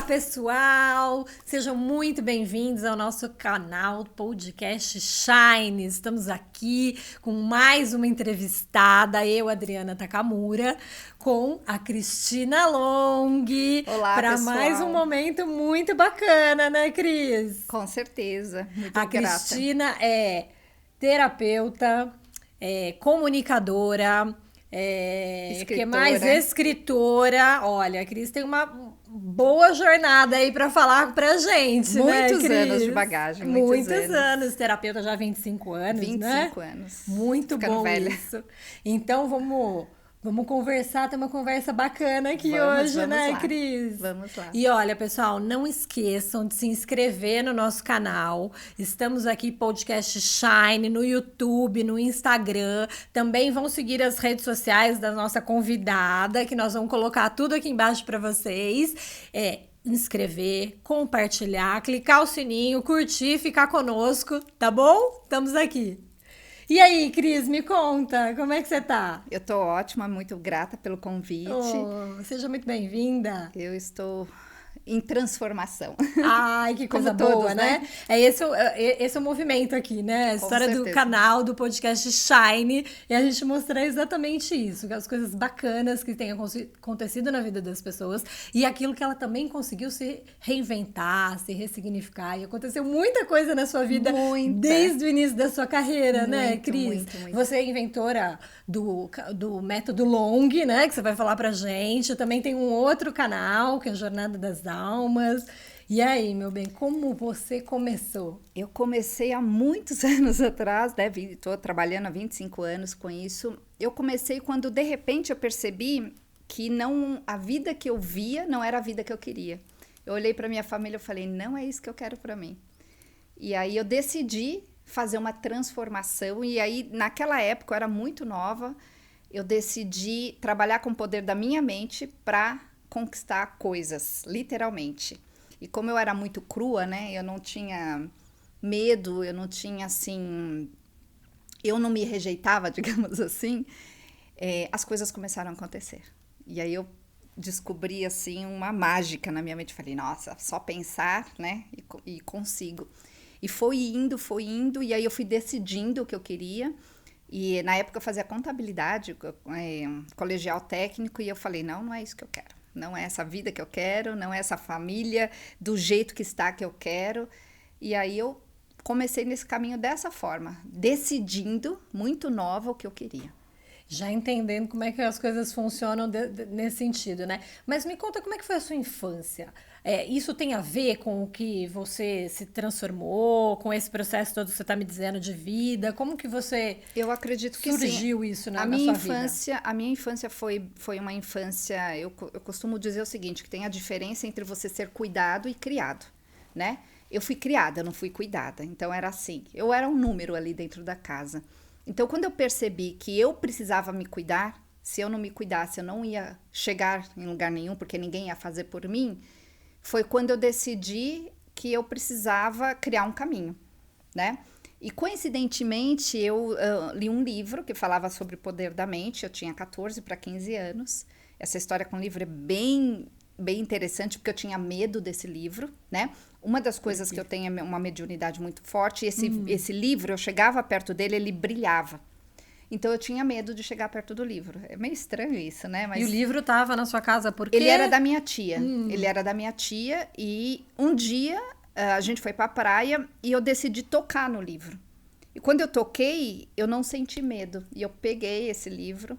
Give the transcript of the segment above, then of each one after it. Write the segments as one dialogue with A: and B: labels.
A: pessoal! Sejam muito bem-vindos ao nosso canal Podcast Shine. Estamos aqui com mais uma entrevistada, eu, Adriana Takamura, com a Cristina Long.
B: Olá,
A: para
B: pessoal.
A: Mais um momento muito bacana, né, Cris?
B: Com certeza. Muito
A: A
B: grata.
A: Cristina é terapeuta, comunicadora, que mais? Escritora. Olha, a Cris tem uma boa jornada aí para falar pra gente, né,
B: Muitos
A: Cris?
B: anos de bagagem.
A: Muitos anos. Terapeuta já há 25 anos,
B: 25
A: né?
B: anos.
A: Muito
B: Ficando
A: bom
B: velha.
A: isso. Então, vamos conversar, ter uma conversa bacana aqui
B: Vamos
A: hoje, né,
B: lá.
A: Cris?
B: Vamos lá.
A: E olha, pessoal, não esqueçam de se inscrever no nosso canal. Estamos aqui, Podcast Shine, no YouTube, no Instagram. Também vão seguir as redes sociais da nossa convidada, que nós vamos colocar tudo aqui embaixo para vocês. Inscrever, compartilhar, clicar o sininho, curtir, ficar conosco, tá bom? Estamos aqui. E aí, Cris, me conta, como é que você tá?
B: Eu tô ótima, muito grata pelo convite.
A: Seja muito bem-vinda.
B: Eu estou em transformação.
A: Ai, que coisa
B: Como
A: boa,
B: todos,
A: né? Esse é o movimento aqui, né? A história do canal, do podcast Shine, e a gente mostrar exatamente isso, as coisas bacanas que têm acontecido na vida das pessoas e aquilo que ela também conseguiu se reinventar, se ressignificar. E aconteceu muita coisa na sua vida desde o início da sua carreira, né, Cris?
B: Muito.
A: Você é inventora do método Long, né? Que você vai falar pra gente. Também tem um outro canal, que é a Jornada das Almas. E aí, meu bem, como você começou?
B: Eu comecei há muitos anos atrás, né? Estou trabalhando há 25 anos com isso. Eu comecei quando, de repente, eu percebi que a vida que eu via não era a vida que eu queria. Eu olhei para minha família e falei, não é isso que eu quero para mim. E aí eu decidi fazer uma transformação. E aí, naquela época, eu era muito nova, eu decidi trabalhar com o poder da minha mente para conquistar coisas, literalmente. E como eu era muito crua, né? Eu não tinha medo, eu não tinha, assim... Eu não me rejeitava, digamos assim. As coisas começaram a acontecer. E aí eu descobri, assim, uma mágica na minha mente. Falei, nossa, só pensar, né? E consigo. E foi indo, e aí eu fui decidindo o que eu queria. E na época eu fazia contabilidade, colegial técnico, e eu falei, não é isso que eu quero. Não é essa vida que eu quero, não é essa família do jeito que está que eu quero. E aí eu comecei nesse caminho dessa forma, decidindo, muito nova, o que eu queria.
A: Já entendendo como é que as coisas funcionam nesse sentido, né? Mas me conta como é que foi a sua infância. Isso tem a ver com o que você se transformou, com esse processo todo que você está me dizendo de vida? Como que você
B: Eu acredito que
A: surgiu
B: sim.
A: isso na sua vida?
B: A minha infância foi uma infância... Eu costumo dizer o seguinte, que tem a diferença entre você ser cuidado e criado, né? Eu fui criada, eu não fui cuidada. Então era assim, eu era um número ali dentro da casa. Então, quando eu percebi que eu precisava me cuidar, se eu não me cuidasse, eu não ia chegar em lugar nenhum, porque ninguém ia fazer por mim, foi quando eu decidi que eu precisava criar um caminho, né? E, coincidentemente, eu li um livro que falava sobre o poder da mente. Eu tinha 14 para 15 anos. Essa história com o livro é bem interessante, porque eu tinha medo desse livro, né? Uma das coisas que eu tenho é uma mediunidade muito forte. E esse livro, eu chegava perto dele, ele brilhava. Então, eu tinha medo de chegar perto do livro. É meio estranho isso, né? Mas
A: E o livro estava na sua casa por quê?
B: ele era da minha tia. Ele era da minha tia. E um dia, a gente foi pra praia e eu decidi tocar no livro. E quando eu toquei, eu não senti medo. E eu peguei esse livro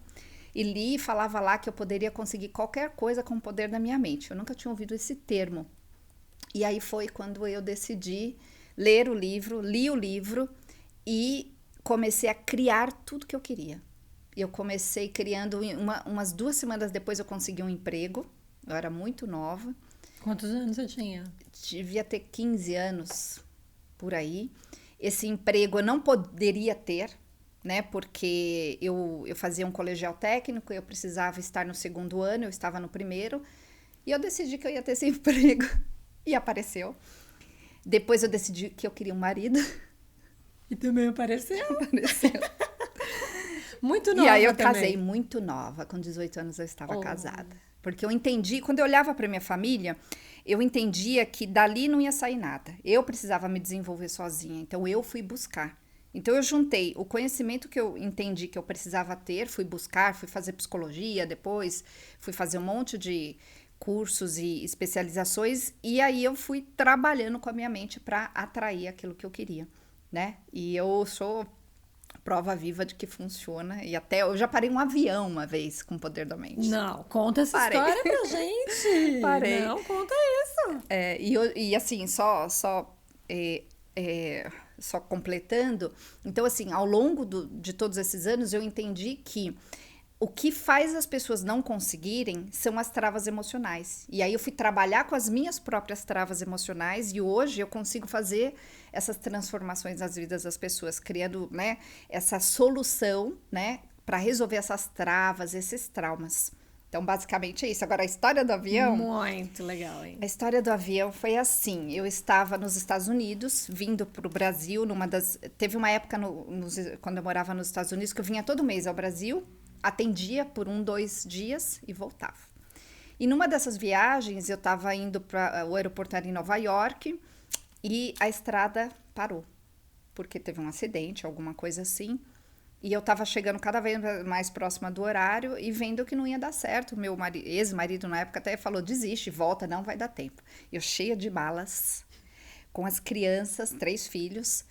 B: e li e falava lá que eu poderia conseguir qualquer coisa com o poder da minha mente. Eu nunca tinha ouvido esse termo. E aí foi quando eu decidi ler o livro, li o livro e comecei a criar tudo que eu queria. Eu comecei criando, umas 2 semanas depois eu consegui um emprego. Eu era muito nova.
A: Quantos anos você tinha?
B: Devia ter 15 anos, por aí. Esse emprego eu não poderia ter, né? Porque eu fazia um colegial técnico, eu precisava estar no 2º ano, eu estava no 1º. E eu decidi que eu ia ter esse emprego. E apareceu. Depois eu decidi que eu queria um marido.
A: E também apareceu.
B: Apareceu.
A: Muito nova.
B: E aí eu
A: também.
B: casei muito nova. Com 18 anos eu estava casada. Porque eu entendi, quando eu olhava para minha família, eu entendia que dali não ia sair nada. Eu precisava me desenvolver sozinha, então eu fui buscar. Então eu juntei o conhecimento que eu entendi que eu precisava ter, fui buscar, fui fazer psicologia depois, fui fazer um monte de cursos e especializações, e aí eu fui trabalhando com a minha mente para atrair aquilo que eu queria, né? E eu sou prova viva de que funciona, e até eu já parei um avião uma vez com o poder da mente.
A: Não, conta essa
B: Parei.
A: história pra gente.
B: Parei.
A: Não, conta isso.
B: E assim, só completando, então assim, ao longo de todos esses anos eu entendi que o que faz as pessoas não conseguirem são as travas emocionais. E aí eu fui trabalhar com as minhas próprias travas emocionais e hoje eu consigo fazer essas transformações nas vidas das pessoas, criando, né, essa solução, né, para resolver essas travas, esses traumas. Então, basicamente é isso. Agora, a história do avião...
A: Muito legal, hein?
B: A história do avião foi assim, eu estava nos Estados Unidos, vindo para o Brasil, teve uma época quando eu morava nos Estados Unidos que eu vinha todo mês ao Brasil, atendia por 2 dias e voltava. E numa dessas viagens, eu estava indo para o aeroporto em Nova York e a estrada parou, porque teve um acidente, alguma coisa assim. E eu tava chegando cada vez mais próxima do horário e vendo que não ia dar certo. Meu ex-marido na época até falou, desiste, volta, não vai dar tempo. Eu cheia de malas, com as crianças, 3 filhos.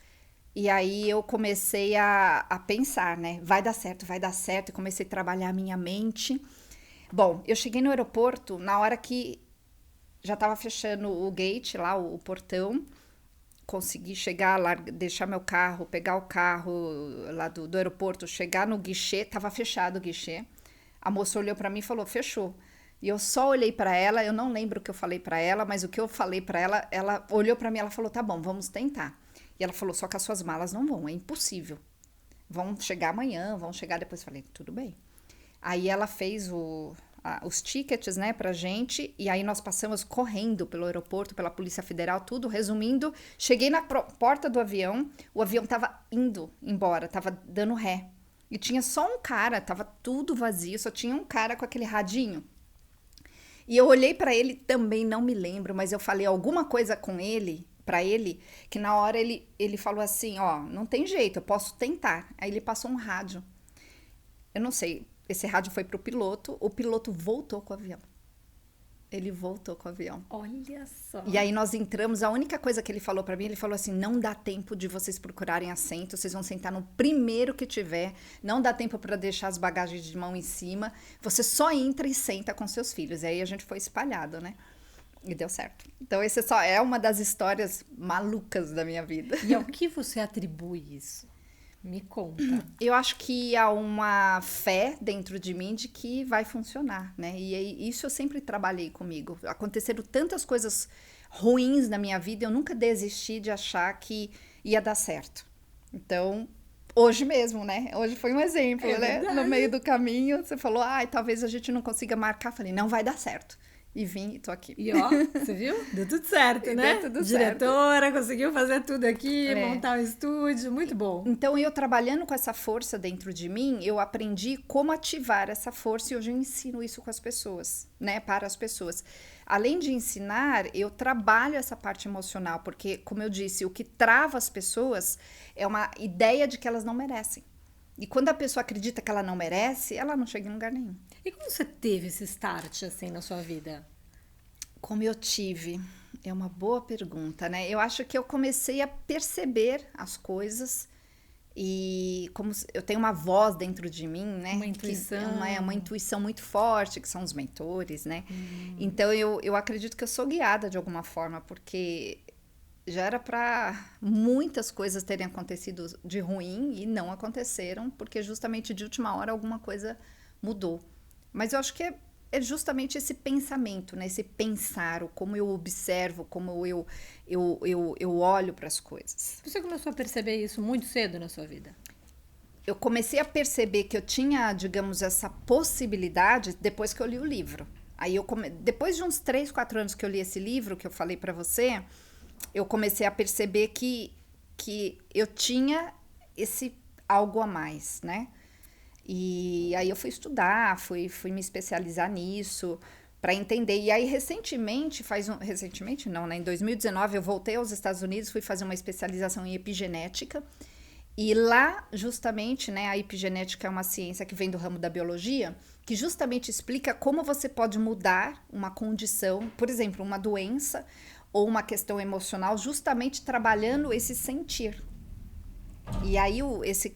B: E aí eu comecei a pensar, né? Vai dar certo. E comecei a trabalhar a minha mente. Bom, eu cheguei no aeroporto na hora que já tava fechando o gate lá, o portão. Consegui chegar lá, deixar meu carro, pegar o carro lá do aeroporto, chegar no guichê, tava fechado o guichê. A moça olhou para mim e falou, fechou. E eu só olhei para ela, eu não lembro o que eu falei para ela, mas o que eu falei para ela, ela olhou para mim, ela falou, tá bom, vamos tentar. E ela falou, só que as suas malas não vão, é impossível. Vão chegar amanhã, vão chegar depois. Falei, tudo bem. Aí ela fez os tickets, né, pra gente, e aí nós passamos correndo pelo aeroporto, pela Polícia Federal, tudo, resumindo, cheguei na porta do avião, o avião tava indo embora, tava dando ré, e tinha só um cara, tava tudo vazio, só tinha um cara com aquele radinho, e eu olhei pra ele, também não me lembro, mas eu falei alguma coisa com ele, pra ele, que na hora ele falou assim, ó, não tem jeito, eu posso tentar, aí ele passou um rádio, eu não sei, esse rádio foi pro piloto, o piloto voltou com o avião. Ele voltou com o avião.
A: Olha só.
B: E aí nós entramos, a única coisa que ele falou pra mim, ele falou assim, não dá tempo de vocês procurarem assento, vocês vão sentar no primeiro que tiver, não dá tempo para deixar as bagagens de mão em cima, você só entra e senta com seus filhos. E aí a gente foi espalhado, né? E deu certo. Então esse só é uma das histórias malucas da minha vida.
A: E ao que você atribui isso? Me conta.
B: Eu acho que há uma fé dentro de mim de que vai funcionar, né? E isso eu sempre trabalhei comigo. Aconteceram tantas coisas ruins na minha vida, eu nunca desisti de achar que ia dar certo. Então, hoje mesmo, né? Hoje foi um exemplo, né?
A: Verdade.
B: No meio do caminho, você falou, talvez a gente não consiga marcar. Falei, não vai dar certo. E vim e tô aqui.
A: E ó, você viu? Deu tudo certo, né?
B: Deu tudo
A: Diretora, conseguiu fazer tudo aqui,
B: É.
A: montar o estúdio, muito bom.
B: Então, eu trabalhando com essa força dentro de mim, eu aprendi como ativar essa força e hoje eu ensino isso com as pessoas, né? Para as pessoas. Além de ensinar, eu trabalho essa parte emocional, porque, como eu disse, o que trava as pessoas é uma ideia de que elas não merecem. E quando a pessoa acredita que ela não merece, ela não chega em lugar nenhum.
A: E como você teve esse start, assim, na sua vida?
B: Como eu tive? É uma boa pergunta, né? Eu acho que eu comecei a perceber as coisas e como eu tenho uma voz dentro de mim, né?
A: Uma intuição.
B: Que é uma intuição muito forte, que são os mentores, né? Então eu acredito que eu sou guiada de alguma forma, porque já era para muitas coisas terem acontecido de ruim e não aconteceram, porque justamente de última hora alguma coisa mudou. Mas eu acho que é justamente esse pensamento, né? Esse pensar, o como eu observo, como eu olho para as coisas.
A: Você começou a perceber isso muito cedo na sua vida?
B: Eu comecei a perceber que eu tinha, digamos, essa possibilidade depois que eu li o livro. Aí depois de uns 3, 4 anos que eu li esse livro, que eu falei para você, eu comecei a perceber que eu tinha esse algo a mais, né? E aí eu fui estudar, fui me especializar nisso, para entender. E aí, recentemente não, né? Em 2019 eu voltei aos Estados Unidos, fui fazer uma especialização em epigenética. E lá, justamente, né, a epigenética é uma ciência que vem do ramo da biologia, que justamente explica como você pode mudar uma condição, por exemplo, uma doença ou uma questão emocional, justamente trabalhando esse sentir. E aí,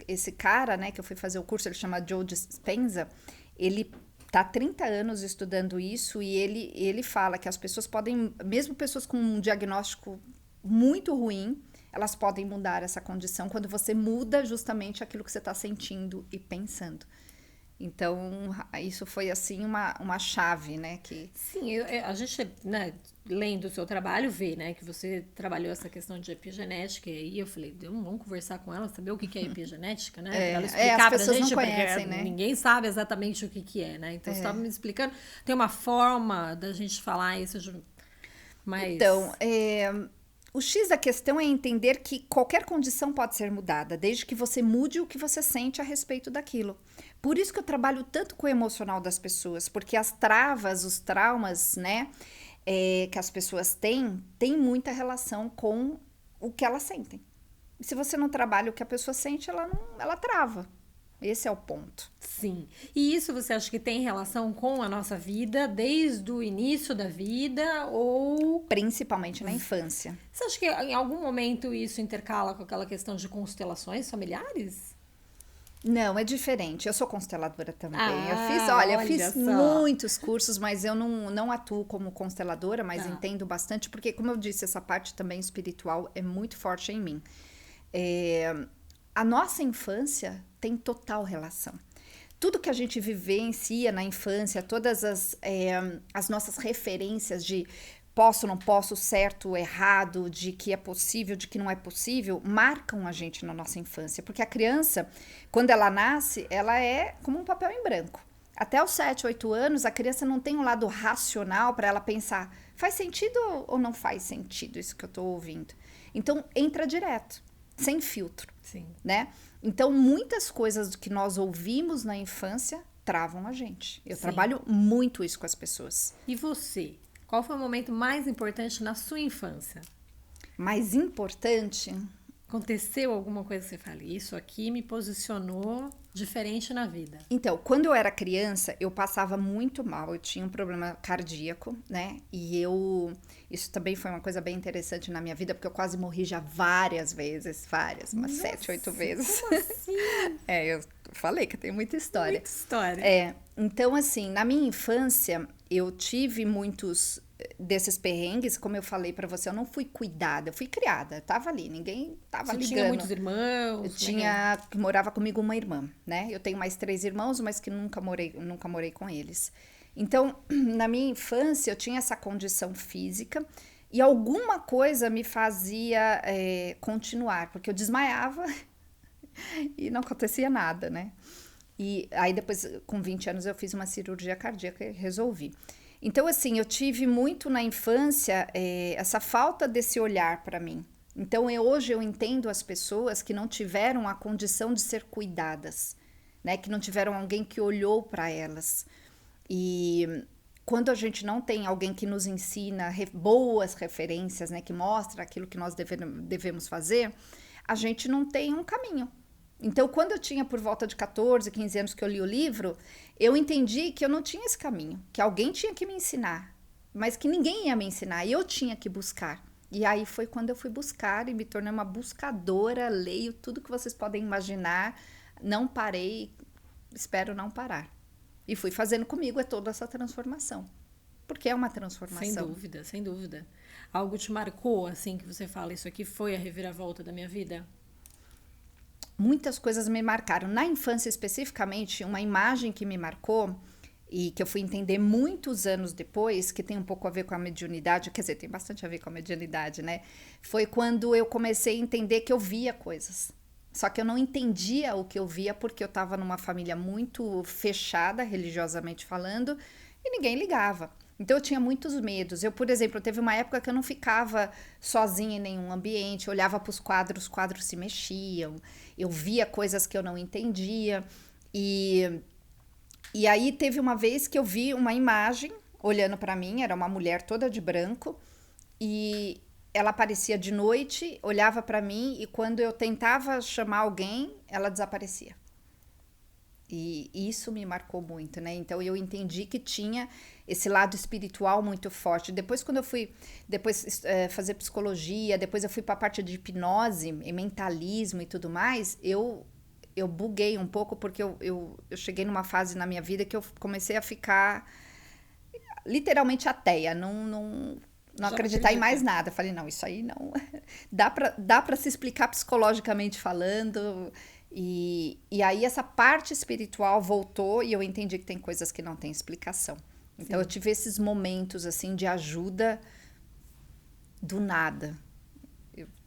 B: esse cara, né, que eu fui fazer o curso, ele chama Joe Dispenza, ele tá há 30 anos estudando isso e ele fala que as pessoas podem, mesmo pessoas com um diagnóstico muito ruim, elas podem mudar essa condição quando você muda justamente aquilo que você está sentindo e pensando. Então, isso foi, assim, uma chave, né? Que...
A: Sim, a gente, né, lendo o seu trabalho, vê, né, que você trabalhou essa questão de epigenética, e aí eu falei, vamos conversar com ela, saber o que é epigenética, né? Pra ela explicar
B: as pessoas
A: pra gente,
B: não conhecem,
A: porque
B: né?
A: ninguém sabe exatamente o que é, né? Então, você estava me explicando, tem uma forma da gente falar isso, mas...
B: Então, o X da questão é entender que qualquer condição pode ser mudada, desde que você mude o que você sente a respeito daquilo. Por isso que eu trabalho tanto com o emocional das pessoas, porque as travas, os traumas, né, que as pessoas têm muita relação com o que elas sentem. E se você não trabalha o que a pessoa sente, ela trava. Esse é o ponto.
A: Sim. E isso você acha que tem relação com a nossa vida, desde o início da vida, ou...
B: Principalmente na infância.
A: Você acha que em algum momento isso intercala com aquela questão de constelações familiares?
B: Não, é diferente. Eu sou consteladora também.
A: Olha
B: Eu fiz
A: só.
B: muitos cursos, mas eu não atuo como consteladora, mas entendo bastante, porque, como eu disse, essa parte também espiritual é muito forte em mim. A nossa infância tem total relação. Tudo que a gente vivencia na infância, todas as nossas referências de posso, não posso, certo, errado, de que é possível, de que não é possível, marcam a gente na nossa infância. Porque a criança, quando ela nasce, ela é como um papel em branco. Até os 7, 8 anos, a criança não tem um lado racional para ela pensar, faz sentido ou não faz sentido isso que eu estou ouvindo? Então, entra direto, sem filtro.
A: Sim.
B: Né? Então, muitas coisas que nós ouvimos na infância travam a gente. Eu trabalho muito isso com as pessoas.
A: E você? Qual foi o momento mais importante na sua infância?
B: Mais importante?
A: Aconteceu alguma coisa que você fala, isso aqui me posicionou diferente na vida?
B: Então, quando eu era criança, eu passava muito mal. Eu tinha um problema cardíaco, né? E isso também foi uma coisa bem interessante na minha vida, porque eu quase morri já várias vezes, umas 7, 8 vezes.
A: Como assim?
B: Eu falei que eu tenho muita história.
A: Muita história.
B: Então, assim, na minha infância, eu tive muitos desses perrengues, como eu falei pra você, eu não fui cuidada, eu fui criada, tava ali, ninguém tava ligando.
A: Você tinha muitos irmãos?
B: Morava comigo uma irmã, né? Eu tenho mais 3 irmãos, mas que nunca morei com eles. Então, na minha infância, eu tinha essa condição física e alguma coisa me fazia continuar, porque eu desmaiava e não acontecia nada, né? E aí depois, com 20 anos, eu fiz uma cirurgia cardíaca e resolvi. Então, assim, eu tive muito na infância essa falta desse olhar para mim. Então, hoje eu entendo as pessoas que não tiveram a condição de ser cuidadas, né? Que não tiveram alguém que olhou para elas. E quando a gente não tem alguém que nos ensina boas referências, né? Que mostra aquilo que nós devemos fazer, a gente não tem um caminho. Então, quando eu tinha por volta de 14, 15 anos que eu li o livro, eu entendi que eu não tinha esse caminho, que alguém tinha que me ensinar, mas que ninguém ia me ensinar, e eu tinha que buscar. E aí foi quando eu fui buscar e me tornei uma buscadora, leio tudo que vocês podem imaginar, não parei, espero não parar. E fui fazendo comigo toda essa transformação, porque é uma transformação.
A: Sem dúvida, sem dúvida. Algo te marcou, assim, que você fala, isso aqui foi a reviravolta da minha vida?
B: Muitas coisas me marcaram. Na infância, especificamente, uma imagem que me marcou e que eu fui entender muitos anos depois, que tem um pouco a ver com a mediunidade, quer dizer, tem bastante a ver com a mediunidade, né? Foi quando eu comecei a entender que eu via coisas. Só que eu não entendia o que eu via porque eu estava numa família muito fechada, religiosamente falando, e ninguém ligava. Então, eu tinha muitos medos. Eu, por exemplo, teve uma época que eu não ficava sozinha em nenhum ambiente, eu olhava para os quadros se mexiam, eu via coisas que eu não entendia. E aí, teve uma vez que eu vi uma imagem, olhando para mim, era uma mulher toda de branco, e ela aparecia de noite, olhava para mim, e quando eu tentava chamar alguém, ela desaparecia. E isso me marcou muito, né? Então eu entendi que tinha esse lado espiritual muito forte. Depois, quando eu fui fazer psicologia, depois eu fui para a parte de hipnose e mentalismo e tudo mais, eu buguei um pouco, porque eu cheguei numa fase na minha vida que eu comecei a ficar literalmente ateia, não acreditar em mais nada. Falei, não, isso aí não. Dá pra se explicar psicologicamente falando. E aí essa parte espiritual voltou e eu entendi que tem coisas que não tem explicação. Então eu tive esses momentos assim de ajuda do nada.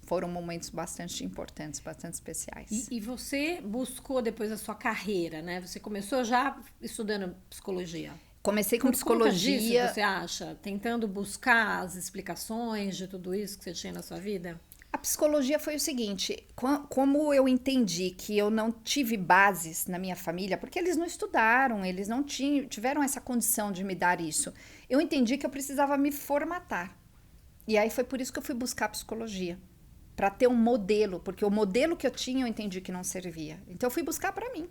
B: Foram momentos bastante importantes, bastante especiais.
A: E você buscou depois a sua carreira, né? Você começou já estudando psicologia.
B: Comecei com psicologia.
A: Por conta disso, você acha? Tentando buscar as explicações de tudo isso que você tinha na sua vida?
B: A psicologia foi o seguinte, como eu entendi que eu não tive bases na minha família, porque eles não estudaram, eles não tiveram essa condição de me dar isso, eu entendi que eu precisava me formatar. E aí foi por isso que eu fui buscar psicologia, para ter um modelo, porque o modelo que eu tinha eu entendi que não servia. Então eu fui buscar para mim.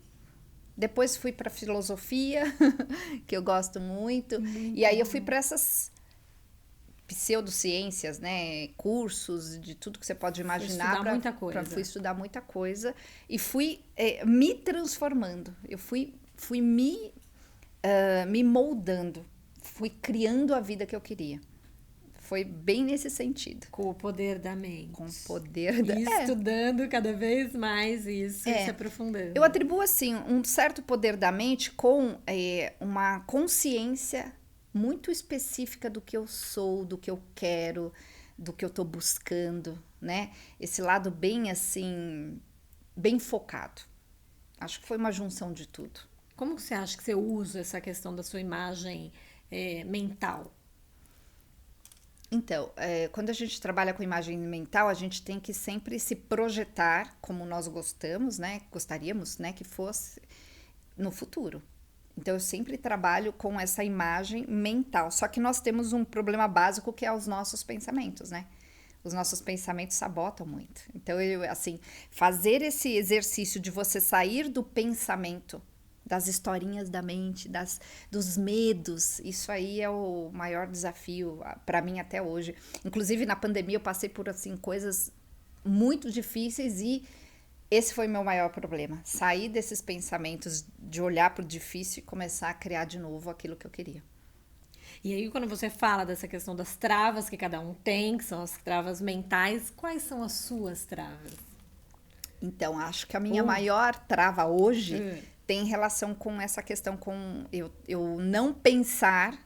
B: Depois fui para filosofia, que eu gosto muito, e aí eu fui para essas pseudociências, né, cursos de tudo que você pode imaginar. Fui estudar muita coisa e fui me transformando. Eu fui me moldando, fui criando a vida que se foi bem nesse sentido.
A: Com o poder da mente.
B: Com o poder da...
A: E estudando cada vez mais isso e se aprofundando.
B: Eu atribuo, assim, um certo poder da mente com uma consciência muito específica do que eu sou, do que eu quero, do que eu tô buscando, né? Esse lado bem, assim, bem focado. Acho que foi uma junção de tudo.
A: Como você acha que você usa essa questão da sua imagem mental?
B: Então, quando a gente trabalha com imagem mental, a gente tem que sempre se projetar como nós gostamos, né? Gostaríamos, né, que fosse no futuro. Então, eu sempre trabalho com essa imagem mental. Só que nós temos um problema básico que é os nossos pensamentos, né? Os nossos pensamentos sabotam muito. Então, assim, fazer esse exercício de você sair do pensamento, das historinhas da mente, dos medos, isso aí é o maior desafio para mim até hoje. Inclusive, na pandemia, eu passei por, assim, coisas muito difíceis e esse foi o meu maior problema. Sair desses pensamentos de olhar para o difícil e começar a criar de novo aquilo que eu queria.
A: E aí, quando você fala dessa questão das travas que cada um tem, que são as travas mentais, quais são as suas travas?
B: Então, acho que a minha maior trava hoje tem relação com essa questão com eu não pensar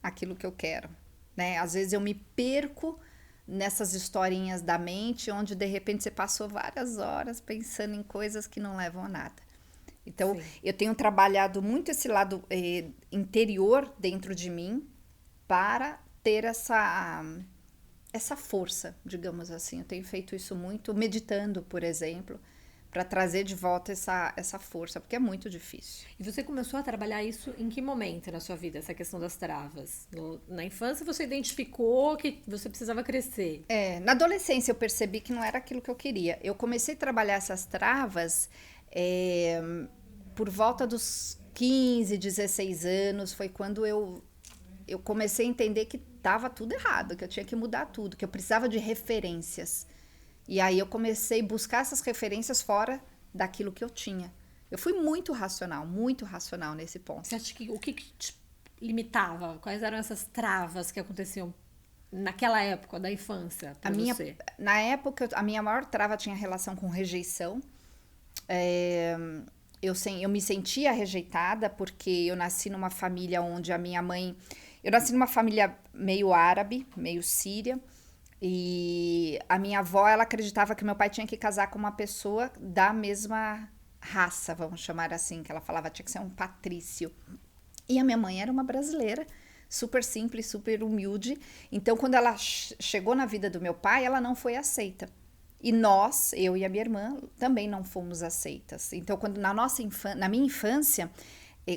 B: aquilo que eu quero, né? Às vezes eu me perco nessas historinhas da mente, onde de repente você passou várias horas pensando em coisas que não levam a nada. Então, eu tenho trabalhado muito esse lado interior dentro de mim para ter essa força, digamos assim. Eu tenho feito isso muito meditando, por exemplo, para trazer de volta essa força, porque é muito difícil.
A: E você começou a trabalhar isso em que momento na sua vida, essa questão das travas? Na infância você identificou que você precisava crescer?
B: Na adolescência eu percebi que não era aquilo que eu queria. Eu comecei a trabalhar essas travas por volta dos 15, 16 anos, foi quando eu comecei a entender que estava tudo errado, que eu tinha que mudar tudo, que eu precisava de referências. E aí eu comecei a buscar essas referências fora daquilo que eu tinha. Eu fui muito racional nesse ponto.
A: Você acha que o que te limitava? Quais eram essas travas que aconteciam naquela época da infância para você?
B: Na época, a minha maior trava tinha relação com rejeição. Eu me sentia rejeitada porque eu nasci numa família onde a minha mãe... Eu nasci numa família meio árabe, meio síria. E a minha avó, ela acreditava que meu pai tinha que casar com uma pessoa da mesma raça, vamos chamar assim, que ela falava tinha que ser um patrício. E a minha mãe era uma brasileira, super simples, super humilde. Então, quando ela chegou na vida do meu pai, ela não foi aceita. E nós, eu e a minha irmã, também não fomos aceitas. Então, na minha infância,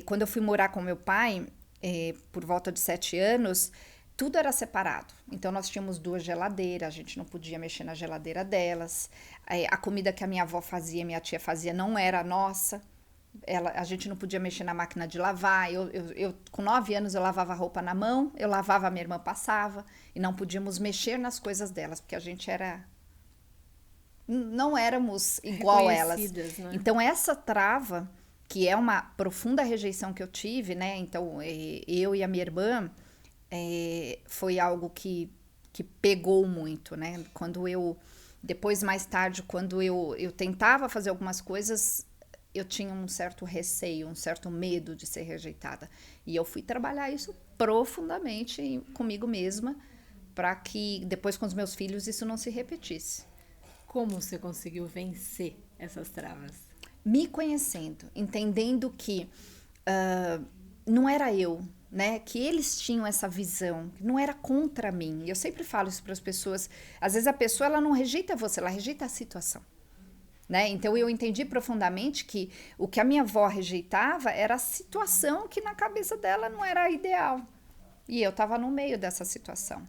B: quando eu fui morar com meu pai, por volta de 7 anos, tudo era separado. Então, nós tínhamos 2 geladeiras, a gente não podia mexer na geladeira delas. A comida que a minha avó fazia, minha tia fazia, não era nossa. A gente não podia mexer na máquina de lavar. Eu com 9 anos, eu lavava roupa na mão, eu lavava, minha irmã passava. E não podíamos mexer nas coisas delas, porque a gente não éramos igual elas.
A: Né?
B: Então, essa trava, que é uma profunda rejeição que eu tive, né? Então, eu e a minha irmã, foi algo que pegou muito, né? Depois, mais tarde, quando eu tentava fazer algumas coisas, eu tinha um certo receio, um certo medo de ser rejeitada. E eu fui trabalhar isso profundamente comigo mesma, para que depois com os meus filhos isso não se repetisse.
A: Como você conseguiu vencer essas travas?
B: Me conhecendo, entendendo que não era eu, né? Que eles tinham essa visão, não era contra mim. Eu sempre falo isso para as pessoas. Às vezes a pessoa ela não rejeita você, ela rejeita a situação, né? Então eu entendi profundamente que o que a minha avó rejeitava era a situação que na cabeça dela não era ideal. E eu estava no meio dessa situação.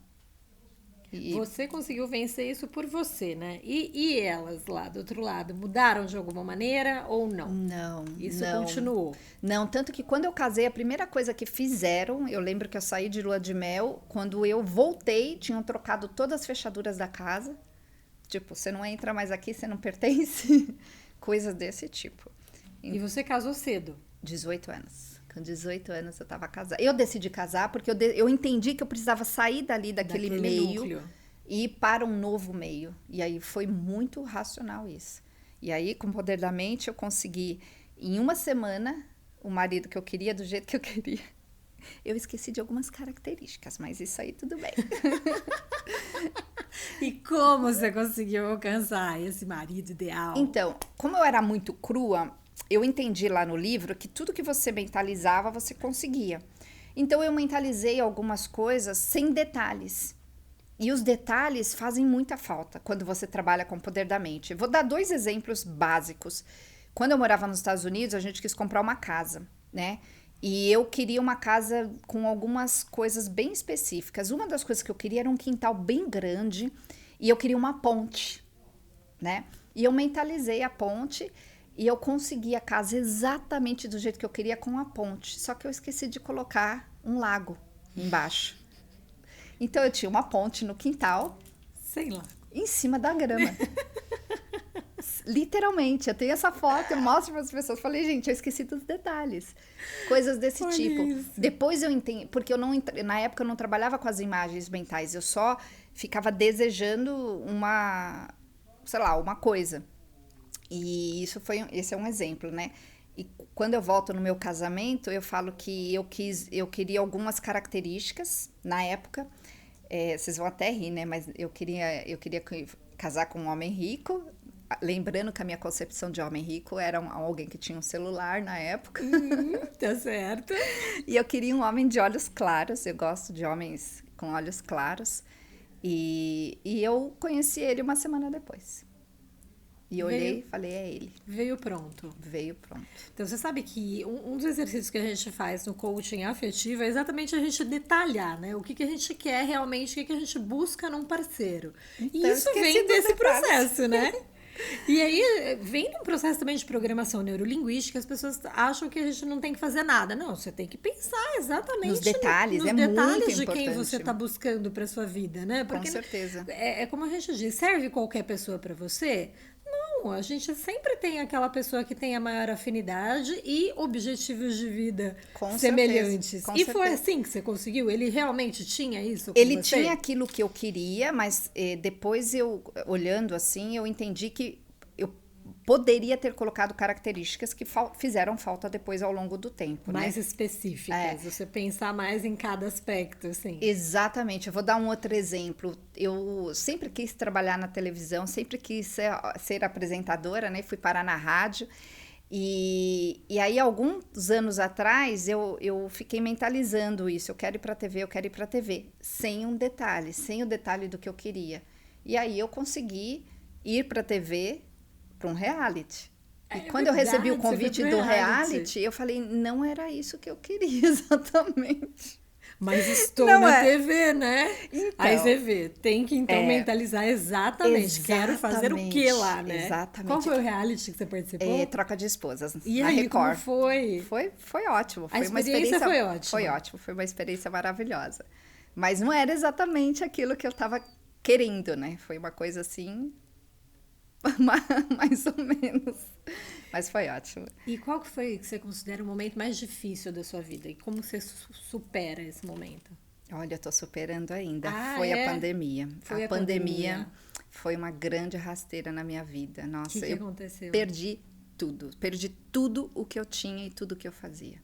A: Você conseguiu vencer isso por você, né? E elas lá do outro lado, mudaram de alguma maneira ou não?
B: Não.
A: Isso continuou?
B: Não, tanto que quando eu casei, a primeira coisa que fizeram, eu lembro que eu saí de lua de mel, quando eu voltei, tinham trocado todas as fechaduras da casa. Tipo, você não entra mais aqui, você não pertence. Coisas desse tipo.
A: E você casou cedo?
B: 18 anos. Com 18 anos eu estava casada. Eu decidi casar porque eu entendi que eu precisava sair daquele meio
A: núcleo.
B: E ir para um novo meio. E aí foi muito racional isso. E aí, com o poder da mente, eu consegui, em uma semana, o marido que eu queria do jeito que eu queria. Eu esqueci de algumas características, mas isso aí tudo bem.
A: E como você conseguiu alcançar esse marido ideal?
B: Então, como eu era muito crua, eu entendi lá no livro que tudo que você mentalizava, você conseguia. Então, eu mentalizei algumas coisas sem detalhes. E os detalhes fazem muita falta quando você trabalha com o poder da mente. Vou dar 2 exemplos básicos. Quando eu morava nos Estados Unidos, a gente quis comprar uma casa, né? E eu queria uma casa com algumas coisas bem específicas. Uma das coisas que eu queria era um quintal bem grande e eu queria uma ponte, né? E eu mentalizei a ponte e eu consegui a casa exatamente do jeito que eu queria com a ponte. Só que eu esqueci de colocar um lago embaixo. Então eu tinha uma ponte no quintal.
A: Sei lá.
B: Em cima da grama. Literalmente, eu tenho essa foto, eu mostro para as pessoas. Falei, gente, eu esqueci dos detalhes. Coisas desse
A: Olha
B: tipo.
A: isso.
B: Depois eu entendi, porque na época eu não trabalhava com as imagens mentais, eu só ficava desejando uma coisa. E esse é um exemplo, né? E quando eu volto no meu casamento, eu falo que eu queria algumas características na época. Vocês vão até rir, né? Mas eu queria casar com um homem rico. Lembrando que a minha concepção de homem rico era alguém que tinha um celular na época.
A: Tá certo.
B: E eu queria um homem de olhos claros. Eu gosto de homens com olhos claros. E eu conheci ele uma semana depois. E olhei e falei, é ele.
A: Veio pronto.
B: Veio pronto.
A: Então, você sabe que um dos exercícios que a gente faz no coaching afetivo é exatamente a gente detalhar, né? O que a gente quer realmente, o que a gente busca num parceiro. E
B: Então,
A: isso vem desse processo, né? E aí, vem de um processo também de programação neurolinguística, as pessoas acham que a gente não tem que fazer nada. Não, você tem que pensar exatamente
B: nos detalhes,
A: nos
B: muito
A: detalhes de
B: importante.
A: quem você está buscando para sua vida, né?
B: Porque, com certeza.
A: É como a gente diz, serve qualquer pessoa para você? Não, a gente sempre tem aquela pessoa que tem a maior afinidade e objetivos de vida semelhantes.
B: Com
A: e
B: certeza.
A: foi assim que você conseguiu? Ele realmente tinha isso com
B: Ele
A: você?
B: tinha aquilo que eu queria, mas depois olhando assim, eu entendi que eu poderia ter colocado características que fizeram falta depois ao longo do tempo,
A: mais
B: né?
A: específicas, você pensar mais em cada aspecto, assim.
B: Exatamente. Eu vou dar um outro exemplo. Eu sempre quis trabalhar na televisão, sempre quis ser apresentadora, né? Fui parar na rádio. E aí, alguns anos atrás, eu fiquei mentalizando isso. Eu quero ir para a TV, eu quero ir para a TV. Sem o detalhe do que eu queria. E aí, eu consegui ir para a TV, para um reality. E quando eu recebi o
A: verdade, você
B: convite
A: foi
B: do
A: pro
B: reality, eu falei, não era isso que eu queria exatamente.
A: Mas estou
B: Não
A: na
B: é.
A: TV, né? Aí
B: Então,
A: você vê, tem que então mentalizar exatamente. Quero fazer o que lá, né? Qual
B: exatamente.
A: foi o reality que você participou?
B: Troca de esposas
A: E
B: na
A: aí, como
B: Record.
A: foi?
B: Foi ótimo.
A: A
B: Foi uma
A: experiência
B: experiência.
A: foi ótima.
B: Foi ótimo. Foi uma experiência maravilhosa. Mas não era exatamente aquilo que eu estava querendo, né? Foi uma coisa assim, mais ou menos. Mas foi ótimo.
A: E qual que foi que você considera o momento mais difícil da sua vida? E como você supera esse momento?
B: Olha, eu tô superando ainda.
A: Ah,
B: Foi
A: é?
B: a pandemia.
A: Foi
B: A
A: a
B: pandemia
A: pandemia.
B: foi uma grande rasteira na minha vida.
A: O
B: Nossa,
A: que
B: eu
A: aconteceu?
B: perdi tudo. Perdi tudo o que eu tinha e tudo o que eu fazia.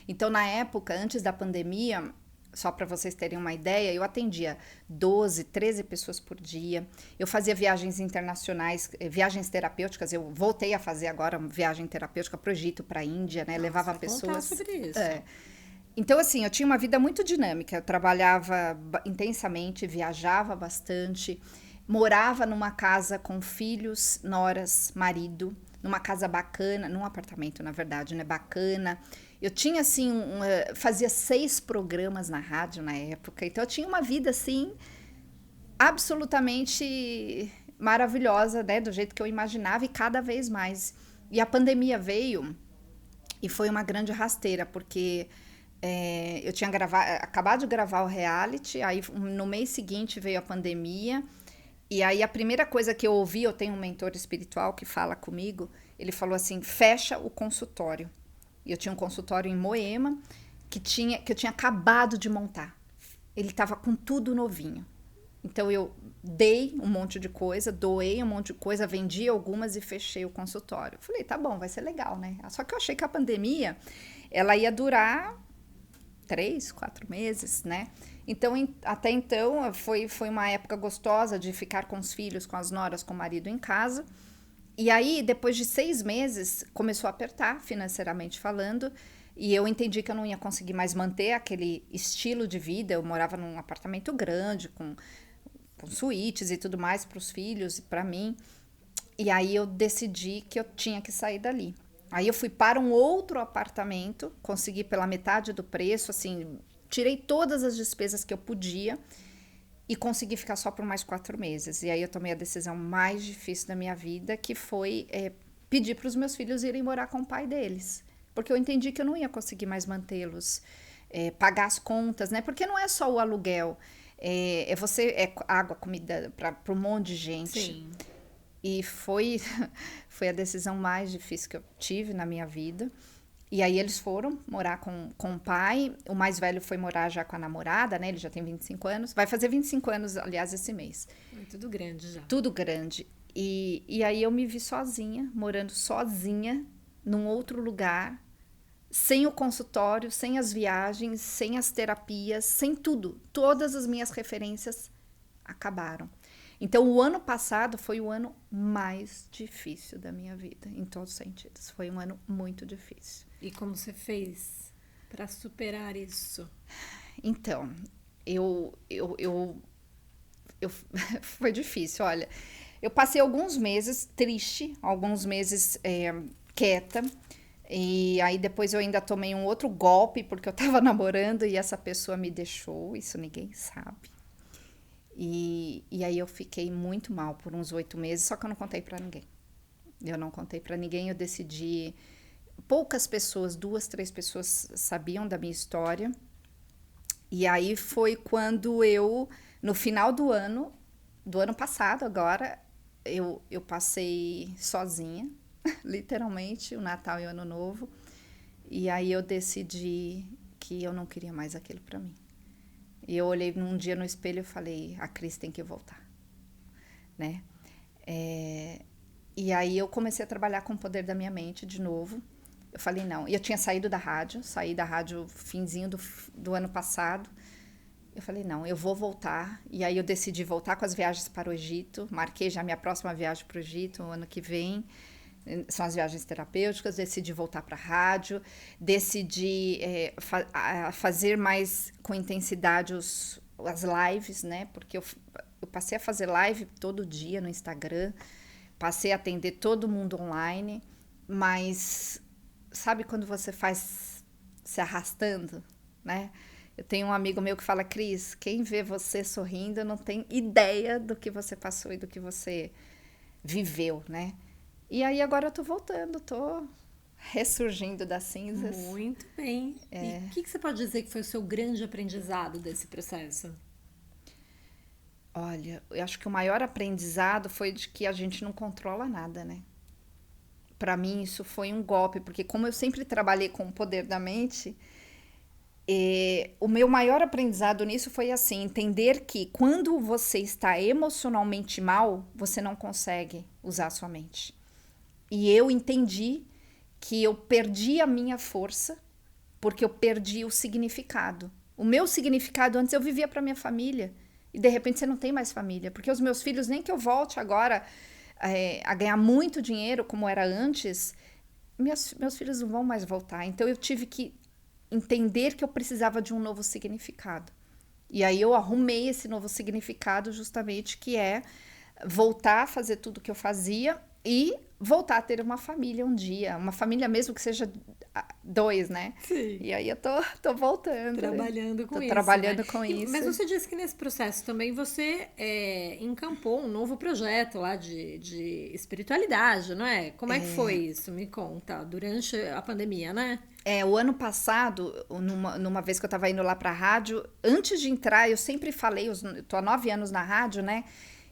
B: Então, na época, antes da pandemia, só para vocês terem uma ideia, eu atendia 12, 13 pessoas por dia. Eu fazia viagens internacionais, viagens terapêuticas. Eu voltei a fazer agora uma viagem terapêutica para o Egito, para a Índia, né?
A: Nossa,
B: Levava
A: vai contar
B: pessoas.
A: sobre isso.
B: Então, assim, eu tinha uma vida muito dinâmica. Eu trabalhava intensamente, viajava bastante, morava numa casa com filhos, noras, marido, numa casa bacana, num apartamento, na verdade, né? Bacana. Eu tinha, assim, fazia 6 programas na rádio na época. Então, eu tinha uma vida, assim, absolutamente maravilhosa, né? Do jeito que eu imaginava e cada vez mais. E a pandemia veio e foi uma grande rasteira, porque eu tinha acabado de gravar o reality, aí no mês seguinte veio a pandemia, e aí a primeira coisa que eu ouvi, eu tenho um mentor espiritual que fala comigo, ele falou assim, fecha o consultório. E eu tinha um consultório em Moema, que eu tinha acabado de montar. Ele estava com tudo novinho. Então eu dei um monte de coisa, doei um monte de coisa, vendi algumas e fechei o consultório. Falei, tá bom, vai ser legal, né? Só que eu achei que a pandemia, ela ia durar 3, 4 meses, né? Então, até então, foi uma época gostosa de ficar com os filhos, com as noras, com o marido em casa. E aí, depois de 6 meses, começou a apertar, financeiramente falando, e eu entendi que eu não ia conseguir mais manter aquele estilo de vida. Eu morava num apartamento grande, com suítes e tudo mais para os filhos e para mim. E aí, eu decidi que eu tinha que sair dali. Aí eu fui para um outro apartamento, consegui pela metade do preço, assim, tirei todas as despesas que eu podia e consegui ficar só por mais 4 meses. E aí eu tomei a decisão mais difícil da minha vida, que foi pedir para os meus filhos irem morar com o pai deles. Porque eu entendi que eu não ia conseguir mais mantê-los, pagar as contas, né? Porque não é só o aluguel, é água, comida para um monte de gente.
A: Sim.
B: E foi a decisão mais difícil que eu tive na minha vida. E aí eles foram morar com o pai. O mais velho foi morar já com a namorada, né? Ele já tem 25 anos. Vai fazer 25 anos, aliás, esse mês.
A: É tudo grande já.
B: Tudo grande. E aí eu me vi sozinha, morando sozinha, num outro lugar, sem o consultório, sem as viagens, sem as terapias, sem tudo. Todas as minhas referências acabaram. Então, o ano passado foi o ano mais difícil da minha vida, em todos os sentidos. Foi um ano muito difícil.
A: E como você fez para superar isso?
B: Então, foi difícil, olha. Eu passei alguns meses triste, alguns meses quieta. E aí depois eu ainda tomei um outro golpe, porque eu tava namorando e essa pessoa me deixou, isso ninguém sabe. E aí eu fiquei muito mal por uns 8 meses, só que eu não contei pra ninguém. Eu decidi... Poucas pessoas, 2, 3 pessoas sabiam da minha história. E aí foi quando no final do ano passado agora, eu passei sozinha, literalmente, o Natal e o Ano Novo. E aí eu decidi que eu não queria mais aquilo pra mim. E eu olhei num dia no espelho e falei, a Cris tem que voltar, né? E aí eu comecei a trabalhar com o poder da minha mente de novo. Eu falei, não. E eu tinha saí da rádio finzinho do ano passado. Eu falei, não, eu vou voltar. E aí eu decidi voltar com as viagens para o Egito. Marquei já minha próxima viagem para o Egito, o ano que vem. São as viagens terapêuticas, decidi voltar para a rádio, decidi fazer mais com intensidade as lives, né? Porque eu passei a fazer live todo dia no Instagram, passei a atender todo mundo online Mas sabe quando você faz se arrastando, né? Eu tenho um amigo meu que fala, Cris, quem vê você sorrindo não tem ideia do que você passou e do que você viveu, né? E aí agora eu tô voltando, tô ressurgindo das cinzas.
A: Muito bem. E o que você pode dizer que foi o seu grande aprendizado desse processo?
B: Olha, eu acho que o maior aprendizado foi de que a gente não controla nada, né? Para mim isso foi um golpe, porque como eu sempre trabalhei com o poder da mente, o meu maior aprendizado nisso foi assim, entender que quando você está emocionalmente mal, você não consegue usar a sua mente. E eu entendi que eu perdi a minha força porque eu perdi o significado. O meu significado antes eu vivia para minha família e de repente você não tem mais família, porque os meus filhos, nem que eu volte agora a ganhar muito dinheiro como era antes, meus filhos não vão mais voltar. Então eu tive que entender que eu precisava de um novo significado. E aí eu arrumei esse novo significado justamente que é voltar a fazer tudo que eu fazia e voltar a ter uma família um dia, uma família mesmo que seja 2, né?
A: Sim.
B: E aí eu tô voltando.
A: Trabalhando com
B: tô
A: isso.
B: Trabalhando
A: né?
B: com isso.
A: Mas você disse que nesse processo também você encampou um novo projeto lá de espiritualidade, não é? Como é que foi isso? Me conta. Durante a pandemia, né?
B: O ano passado, numa vez que eu tava indo lá pra rádio, antes de entrar, eu sempre falei, eu tô há 9 anos na rádio, né?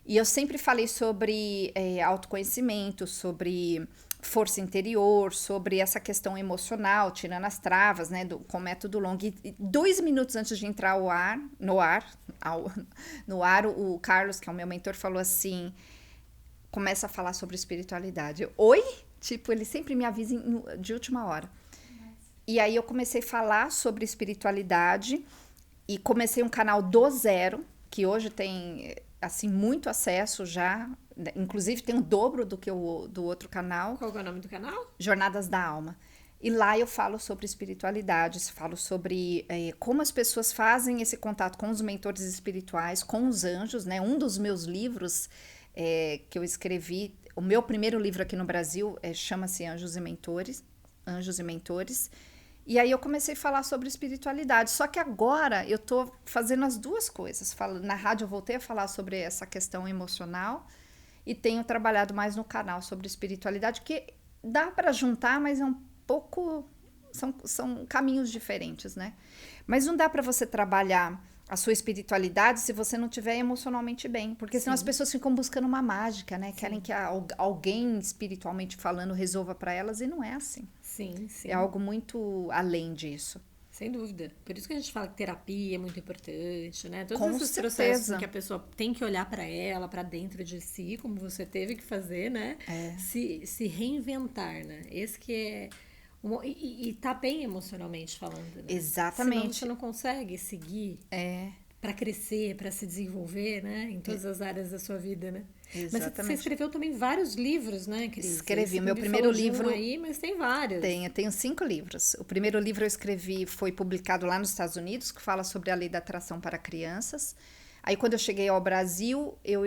B: E eu sempre falei sobre autoconhecimento, sobre força interior, sobre essa questão emocional, tirando as travas, né, com o método Long. E 2 minutos antes de entrar no ar, o Carlos, que é o meu mentor, falou assim, começa a falar sobre espiritualidade. Oi? Tipo, ele sempre me avisa de última hora. E aí eu comecei a falar sobre espiritualidade e comecei um canal do zero, que hoje tem, assim, muito acesso já. Inclusive tem o dobro do que do outro canal.
A: Qual é o nome do canal?
B: Jornadas da Alma. E lá eu falo sobre espiritualidade, falo sobre como as pessoas fazem esse contato com os mentores espirituais, com os anjos, né? Um dos meus livros que eu escrevi, o meu primeiro livro aqui no Brasil chama-se Anjos e Mentores. E aí eu comecei a falar sobre espiritualidade. Só que agora eu tô fazendo as duas coisas. Na rádio eu voltei a falar sobre essa questão emocional e tenho trabalhado mais no canal sobre espiritualidade, que dá para juntar, mas é um pouco... São caminhos diferentes, né? Mas não dá para você trabalhar a sua espiritualidade se você não estiver emocionalmente bem. Porque senão as pessoas ficam buscando uma mágica, né? Querem que alguém, espiritualmente falando, resolva para elas e não é assim.
A: Sim, sim.
B: É algo muito além disso.
A: Sem dúvida. Por isso que a gente fala que terapia é muito importante, né? Todos
B: Com
A: esses
B: certeza.
A: processos em que a pessoa tem que olhar para ela, para dentro de si, como você teve que fazer, né? Se reinventar, né? Esse que é... E tá bem emocionalmente falando, né?
B: Exatamente.
A: Senão você não consegue seguir para crescer, para se desenvolver, né? Em todas as áreas da sua vida, né?
B: Exatamente.
A: Mas você escreveu também vários livros, né, Cris?
B: Escrevi.
A: Você
B: Meu primeiro livro...
A: aí, mas tem vários.
B: Eu tenho 5 livros. O primeiro livro eu escrevi, foi publicado lá nos Estados Unidos, que fala sobre a lei da atração para crianças. Aí, quando eu cheguei ao Brasil, eu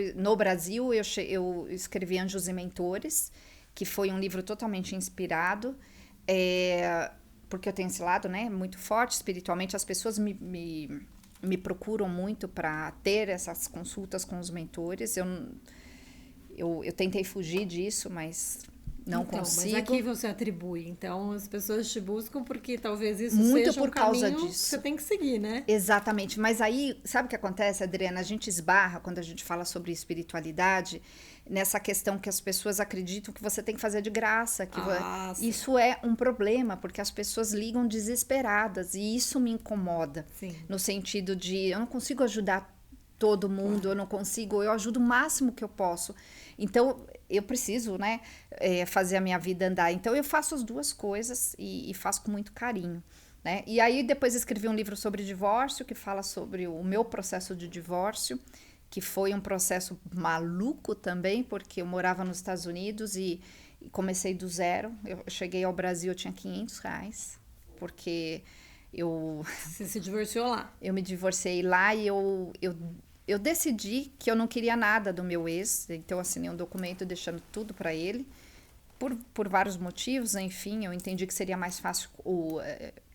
B: escrevi Anjos e Mentores, que foi um livro totalmente inspirado, porque eu tenho esse lado, né, muito forte espiritualmente. As pessoas me procuram muito para ter essas consultas com os mentores. Eu tentei fugir disso, mas não consigo.
A: Mas aqui você atribui. Então, as pessoas te buscam porque talvez isso
B: muito
A: seja
B: por
A: um
B: causa
A: caminho
B: disso.
A: que você tem que seguir, né?
B: Exatamente. Mas aí, sabe o que acontece, Adriana? A gente esbarra, quando a gente fala sobre espiritualidade, nessa questão que as pessoas acreditam que você tem que fazer de graça. Isso é um problema, porque as pessoas ligam desesperadas. E isso me incomoda.
A: Sim.
B: No sentido de, eu não consigo ajudar todo mundo, eu ajudo o máximo que eu posso. Então, eu preciso, né, fazer a minha vida andar. Então, eu faço as duas coisas e faço com muito carinho, né? E aí, depois escrevi um livro sobre divórcio, que fala sobre o meu processo de divórcio, que foi um processo maluco também, porque eu morava nos Estados Unidos e comecei do zero. Eu cheguei ao Brasil, eu tinha R$500, porque
A: Você se divorciou lá?
B: Eu me divorciei lá e eu decidi que eu não queria nada do meu ex, então assinei um documento deixando tudo para ele. por vários motivos, enfim, eu entendi que seria mais fácil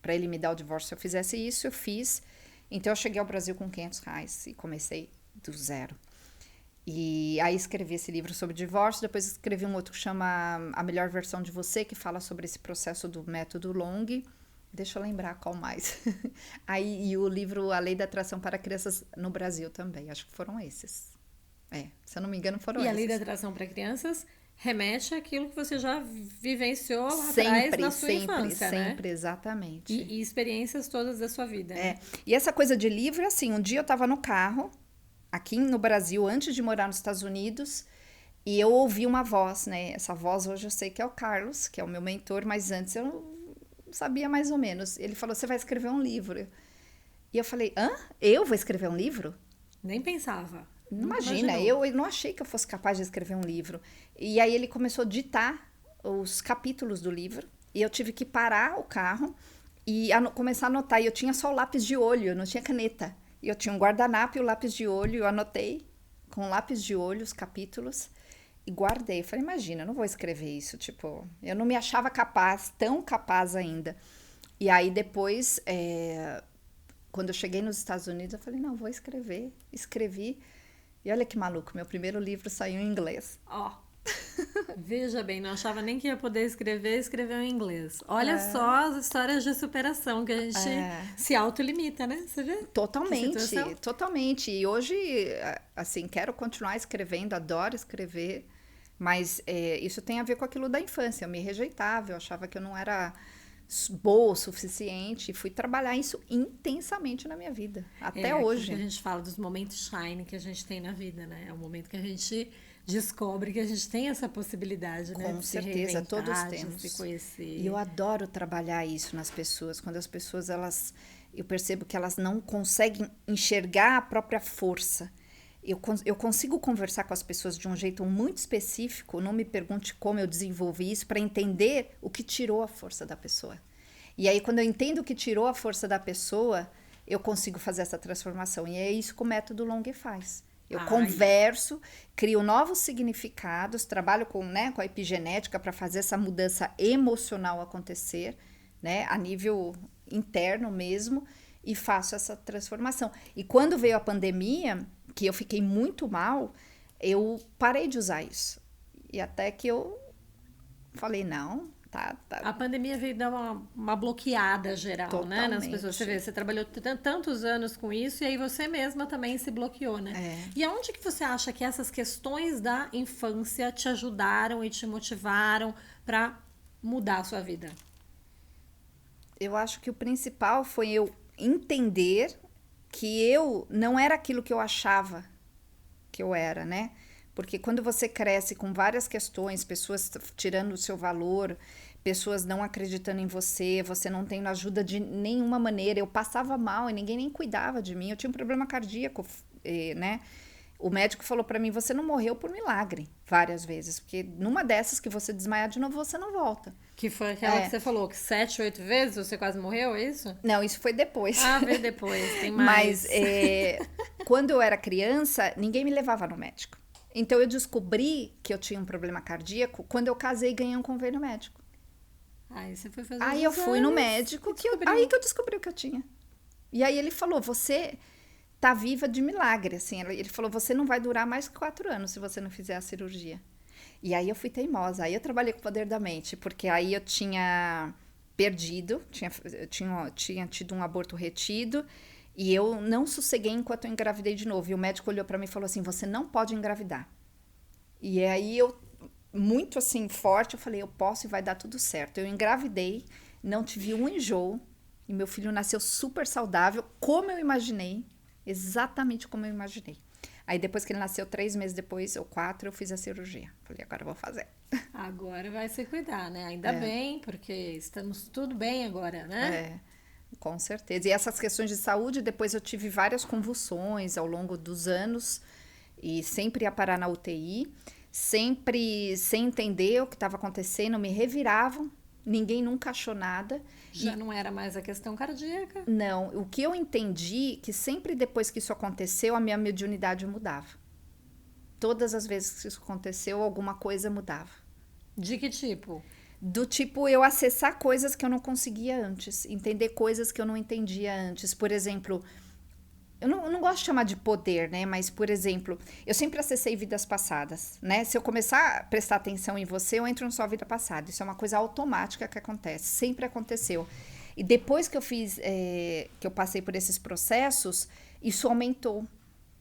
B: para ele me dar o divórcio se eu fizesse isso, eu fiz. Então, eu cheguei ao Brasil com R$500 e comecei do zero. E aí escrevi esse livro sobre divórcio, depois escrevi um outro que chama A Melhor Versão de Você, que fala sobre esse processo do método Long. Deixa eu lembrar qual mais. Aí, e o livro A Lei da Atração para Crianças no Brasil também, acho que foram esses. Se eu não me engano, foram esses.
A: E a Lei da Atração para Crianças remete àquilo que você já vivenciou lá atrás na sua infância, né?
B: Sempre, exatamente.
A: E experiências todas da sua vida, né?
B: E essa coisa de livro, assim, um dia eu tava no carro, aqui no Brasil, antes de morar nos Estados Unidos, e eu ouvi uma voz, né? Essa voz hoje eu sei que é o Carlos, que é o meu mentor, mas antes eu não sabia mais ou menos. Ele falou, você vai escrever um livro. E eu falei, hã? Eu vou escrever um livro?
A: Nem pensava.
B: Imagina, eu não achei que eu fosse capaz de escrever um livro. E aí ele começou a ditar os capítulos do livro, e eu tive que parar o carro e começar a anotar. E eu tinha só o lápis de olho, eu não tinha caneta. E eu tinha um guardanapo e o lápis de olho, eu anotei com lápis de olho os capítulos e guardei. Eu falei, imagina, eu não vou escrever isso, tipo, eu não me achava capaz, tão capaz ainda. E aí depois, quando eu cheguei nos Estados Unidos, eu falei, não, vou escrever. Escrevi. E olha que maluco, meu primeiro livro saiu em inglês.
A: Veja bem, não achava nem que ia poder escreveu em inglês. Olha só as histórias de superação que a gente se autolimita, né? Você vê?
B: Totalmente. E hoje, assim, quero continuar escrevendo, adoro escrever, mas isso tem a ver com aquilo da infância. Eu me rejeitava, eu achava que eu não era boa o suficiente, e fui trabalhar isso intensamente na minha vida, até hoje.
A: Que a gente fala dos momentos shine que a gente tem na vida, né? É o momento que a gente descobre que a gente tem essa possibilidade, né?
B: Com certeza, todos temos.
A: De se conhecer.
B: E eu adoro trabalhar isso nas pessoas, quando as pessoas, eu percebo que elas não conseguem enxergar a própria força. Eu consigo conversar com as pessoas de um jeito muito específico, não me pergunte como eu desenvolvi isso, para entender o que tirou a força da pessoa. E aí, quando eu entendo o que tirou a força da pessoa, eu consigo fazer essa transformação. E é isso que o método Long faz. Eu converso, crio novos significados, trabalho com a epigenética para fazer essa mudança emocional acontecer, né, a nível interno mesmo, e faço essa transformação. E quando veio a pandemia, que eu fiquei muito mal, eu parei de usar isso. E até que eu falei, não, tá.
A: A pandemia veio dar uma bloqueada geral,
B: totalmente,
A: né, nas pessoas. Você vê, você trabalhou tantos anos com isso, e aí você mesma também se bloqueou, né? E aonde que você acha que essas questões da infância te ajudaram e te motivaram para mudar a sua vida?
B: Eu acho que o principal foi eu entender que eu não era aquilo que eu achava que eu era, né? Porque quando você cresce com várias questões, pessoas tirando o seu valor, pessoas não acreditando em você, você não tendo ajuda de nenhuma maneira. Eu passava mal e ninguém nem cuidava de mim. Eu tinha um problema cardíaco, né? O médico falou pra mim, você não morreu por milagre, várias vezes. Porque numa dessas que você desmaiar de novo, você não volta.
A: Que foi aquela que você falou, que 7, 8 vezes você quase morreu, é isso?
B: Não, isso foi depois.
A: Veio depois, tem mais.
B: Mas quando eu era criança, ninguém me levava no médico. Então eu descobri que eu tinha um problema cardíaco quando eu casei e ganhei um convênio médico.
A: Aí você foi fazer
B: Aí eu fui no médico, aí que eu descobri o que eu tinha. E aí ele falou, você tá viva de milagre, assim. Ele falou, você não vai durar mais que 4 anos se você não fizer a cirurgia. E aí eu fui teimosa, aí eu trabalhei com o poder da mente, porque aí eu tinha perdido, eu tinha tido um aborto retido, e eu não sosseguei enquanto eu engravidei de novo. E o médico olhou pra mim e falou assim, você não pode engravidar. E aí eu, muito assim, forte, eu falei, eu posso e vai dar tudo certo. Eu engravidei, não tive um enjoo, e meu filho nasceu super saudável, como eu imaginei, exatamente como eu imaginei. Aí depois que ele nasceu, 3 meses depois, ou 4, eu fiz a cirurgia. Falei, agora eu vou fazer.
A: Agora vai se cuidar, né? Ainda bem, porque estamos tudo bem agora, né?
B: Com certeza. E essas questões de saúde, depois eu tive várias convulsões ao longo dos anos, e sempre ia parar na UTI, sempre sem entender o que estava acontecendo, me reviravam, ninguém nunca achou nada.
A: Já não era mais a questão cardíaca?
B: Não, o que eu entendi que sempre depois que isso aconteceu, a minha mediunidade mudava. Todas as vezes que isso aconteceu, alguma coisa mudava.
A: De que tipo?
B: Do tipo, eu acessar coisas que eu não conseguia antes, entender coisas que eu não entendia antes. Por exemplo, eu não gosto de chamar de poder, né? Mas, por exemplo, eu sempre acessei vidas passadas, né? Se eu começar a prestar atenção em você, eu entro na sua vida passada. Isso é uma coisa automática que acontece, sempre aconteceu. E depois que eu fiz, que eu passei por esses processos, isso aumentou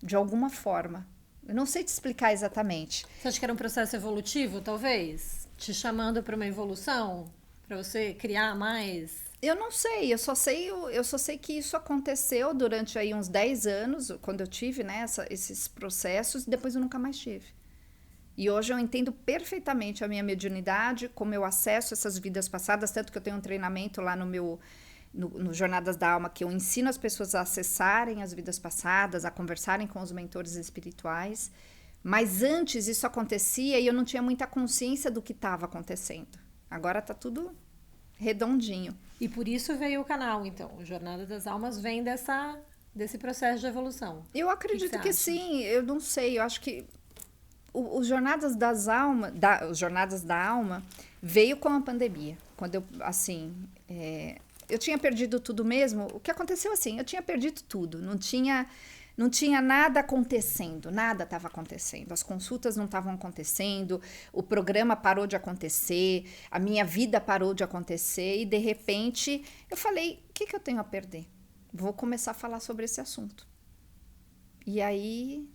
B: de alguma forma. Eu não sei te explicar exatamente.
A: Você acha que era um processo evolutivo, talvez? Te chamando para uma evolução? Para você criar mais?
B: Eu não sei, eu só sei que isso aconteceu durante aí uns 10 anos, quando eu tive, né, esses processos, e depois eu nunca mais tive. E hoje eu entendo perfeitamente a minha mediunidade, como eu acesso essas vidas passadas, tanto que eu tenho um treinamento lá no Jornadas da Alma, que eu ensino as pessoas a acessarem as vidas passadas, a conversarem com os mentores espirituais. Mas antes isso acontecia e eu não tinha muita consciência do que estava acontecendo. Agora tá tudo redondinho.
A: E por isso veio o canal, então. O Jornada das Almas vem desse processo de evolução.
B: Eu acredito que sim, eu não sei, eu acho que os Jornadas das Almas, os Jornadas da Alma veio com a pandemia. Quando eu, assim, eu tinha perdido tudo mesmo. O que aconteceu assim, eu tinha perdido tudo, não tinha nada acontecendo, nada estava acontecendo. As consultas não estavam acontecendo, o programa parou de acontecer, a minha vida parou de acontecer e, de repente, eu falei, o que eu tenho a perder? Vou começar a falar sobre esse assunto. E aí,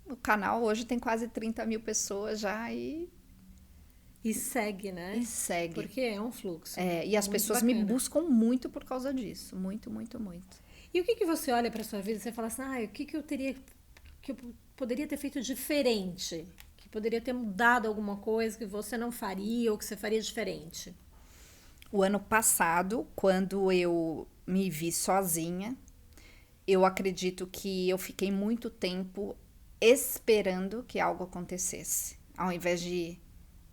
B: o canal hoje tem quase 30 mil pessoas já
A: e segue, né?
B: E segue.
A: Porque é um fluxo.
B: E as pessoas me buscam muito por causa disso. Muito, muito, muito.
A: E o que você olha para sua vida e você fala assim, o que eu poderia ter feito diferente? Que poderia ter mudado alguma coisa que você não faria ou que você faria diferente?
B: O ano passado, quando eu me vi sozinha, eu acredito que eu fiquei muito tempo esperando que algo acontecesse, ao invés de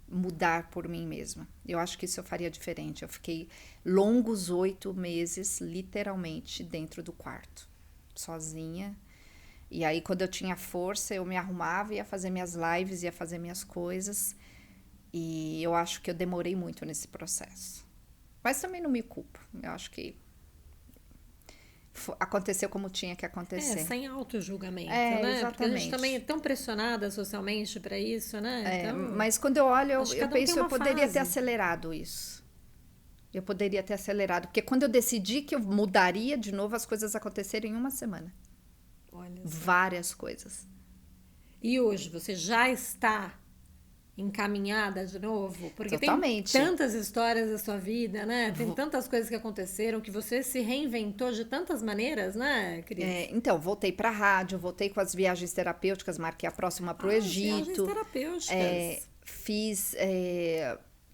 B: mudar por mim mesma. Eu acho que isso eu faria diferente. Eu fiquei longos 8 meses, literalmente, dentro do quarto, sozinha. E aí, quando eu tinha força, eu me arrumava, ia fazer minhas lives, ia fazer minhas coisas. E eu acho que eu demorei muito nesse processo. Mas também não me culpo. Eu acho que aconteceu como tinha que acontecer.
A: Sem auto-julgamento, né?
B: Exatamente.
A: Porque a gente também é tão pressionada socialmente para isso, né?
B: Então, mas quando eu olho, eu penso que eu poderia ter acelerado isso. Eu poderia ter acelerado. Porque quando eu decidi que eu mudaria de novo, as coisas aconteceram em uma semana.
A: Olha só.
B: Várias coisas.
A: E hoje, você já está encaminhada de novo? Porque
B: Totalmente.
A: Tem tantas histórias da sua vida, né? Tem tantas coisas que aconteceram que você se reinventou de tantas maneiras, né, Cris?
B: Então, voltei para a rádio, voltei com as viagens terapêuticas, marquei a próxima para o Egito.
A: Viagens terapêuticas.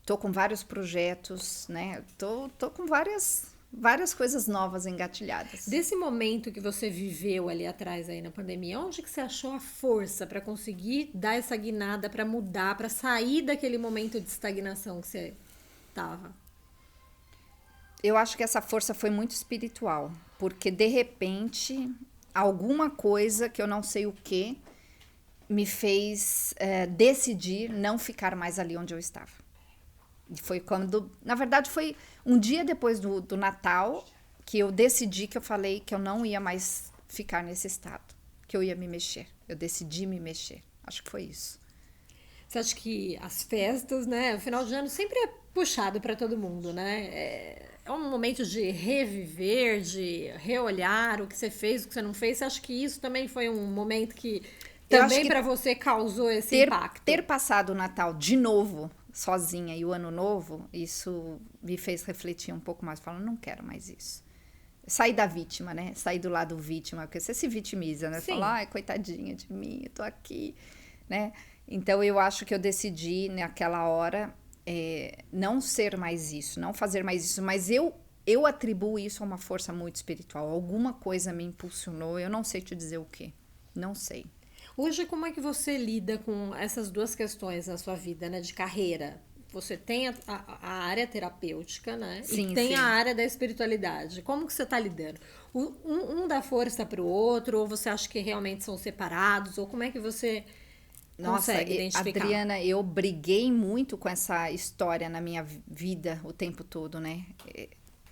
B: Tô com vários projetos, né? Tô com várias coisas novas engatilhadas.
A: Desse momento que você viveu ali atrás aí na pandemia, onde que você achou a força para conseguir dar essa guinada, para mudar, para sair daquele momento de estagnação que você tava?
B: Eu acho que essa força foi muito espiritual, porque de repente alguma coisa que eu não sei o que me fez decidir não ficar mais ali onde eu estava. Foi quando, na verdade, foi um dia depois do Natal que eu decidi, que eu falei que eu não ia mais ficar nesse estado, que eu ia me mexer. Eu decidi me mexer. Acho que foi isso.
A: Você acha que as festas, né? O final de ano sempre é puxado para todo mundo, né? É um momento de reviver, de reolhar o que você fez, o que você não fez. Você acha que isso também foi um momento que também para você causou esse impacto?
B: Ter passado o Natal de novo sozinha e o ano novo, isso me fez refletir um pouco mais, falando, não quero mais isso. Sair da vítima, né? Sair do lado vítima, porque você se vitimiza, né? Fala, ai, coitadinha de mim, eu tô aqui, né? Então, eu acho que eu decidi, naquela hora, não ser mais isso, não fazer mais isso, mas eu atribuo isso a uma força muito espiritual. Alguma coisa me impulsionou, eu não sei te dizer o quê, não sei.
A: Hoje, como é que você lida com essas duas questões na sua vida, né? De carreira. Você tem a área terapêutica, né?
B: Sim,
A: e tem a área da espiritualidade. Como que você está lidando? Um dá força para o outro? Ou você acha que realmente são separados? Ou como é que você
B: Nossa,
A: consegue identificar?
B: Adriana, eu briguei muito com essa história na minha vida o tempo todo, né?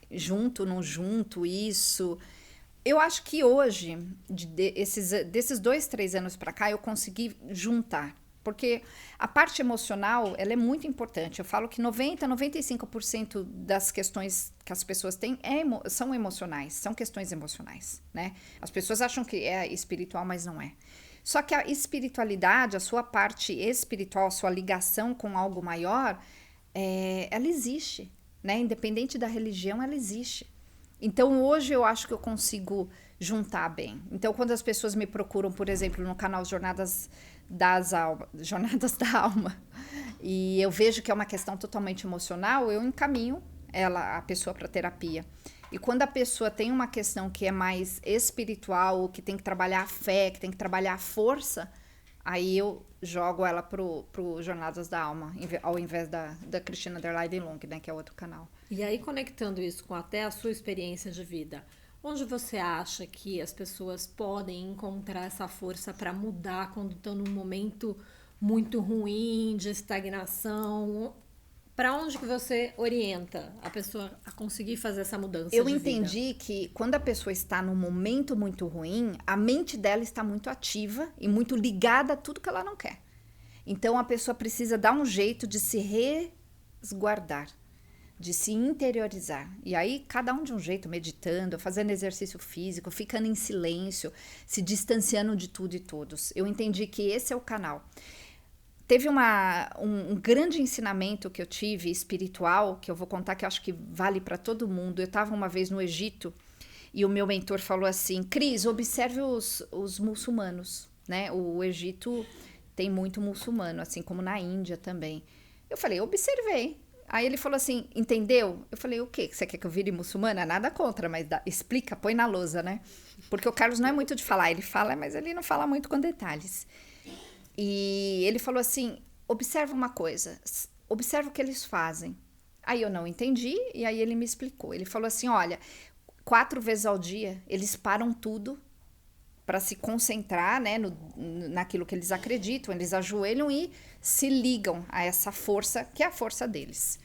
B: Junto, não junto, isso. Eu acho que hoje, desses 2, 3 anos para cá, eu consegui juntar. Porque a parte emocional, ela é muito importante. Eu falo que 95% das questões que as pessoas têm são emocionais, são questões emocionais, né? As pessoas acham que é espiritual, mas não é. Só que a espiritualidade, a sua parte espiritual, a sua ligação com algo maior, ela existe, né? Independente da religião, ela existe. Então, hoje eu acho que eu consigo juntar bem. Então, quando as pessoas me procuram, por exemplo, no canal Jornadas da Alma, e eu vejo que é uma questão totalmente emocional, eu encaminho a pessoa para terapia. E quando a pessoa tem uma questão que é mais espiritual, que tem que trabalhar a fé, que tem que trabalhar a força, aí eu jogo ela pro Jornadas da Alma, ao invés da Cristina Derleiden Long, né, que é outro canal.
A: E aí, conectando isso com até a sua experiência de vida, onde você acha que as pessoas podem encontrar essa força para mudar quando estão num momento muito ruim, de estagnação? Para onde que você orienta a pessoa a conseguir fazer essa mudança
B: Eu
A: de vida?
B: entendi que quando a pessoa está num momento muito ruim, a mente dela está muito ativa e muito ligada a tudo que ela não quer. Então, a pessoa precisa dar um jeito de se resguardar, de se interiorizar. E aí, cada um de um jeito, meditando, fazendo exercício físico, ficando em silêncio, se distanciando de tudo e todos. Eu entendi que esse é o canal. Teve um grande ensinamento que eu tive, espiritual, que eu vou contar, que eu acho que vale para todo mundo. Eu estava uma vez no Egito e o meu mentor falou assim: Cris, observe os muçulmanos, né? O Egito tem muito muçulmano, assim como na Índia também. Eu falei, observei. Aí ele falou assim, entendeu? Eu falei, o quê? Você quer que eu vire muçulmana? Nada contra, mas explica, põe na lousa, né? Porque o Carlos não é muito de falar, ele fala, mas ele não fala muito com detalhes. E ele falou assim, observa uma coisa, observa o que eles fazem. Aí eu não entendi, e aí ele me explicou. Ele falou assim, olha, 4 vezes ao dia, eles param tudo para se concentrar, né, naquilo que eles acreditam, eles ajoelham e se ligam a essa força, que é a força deles.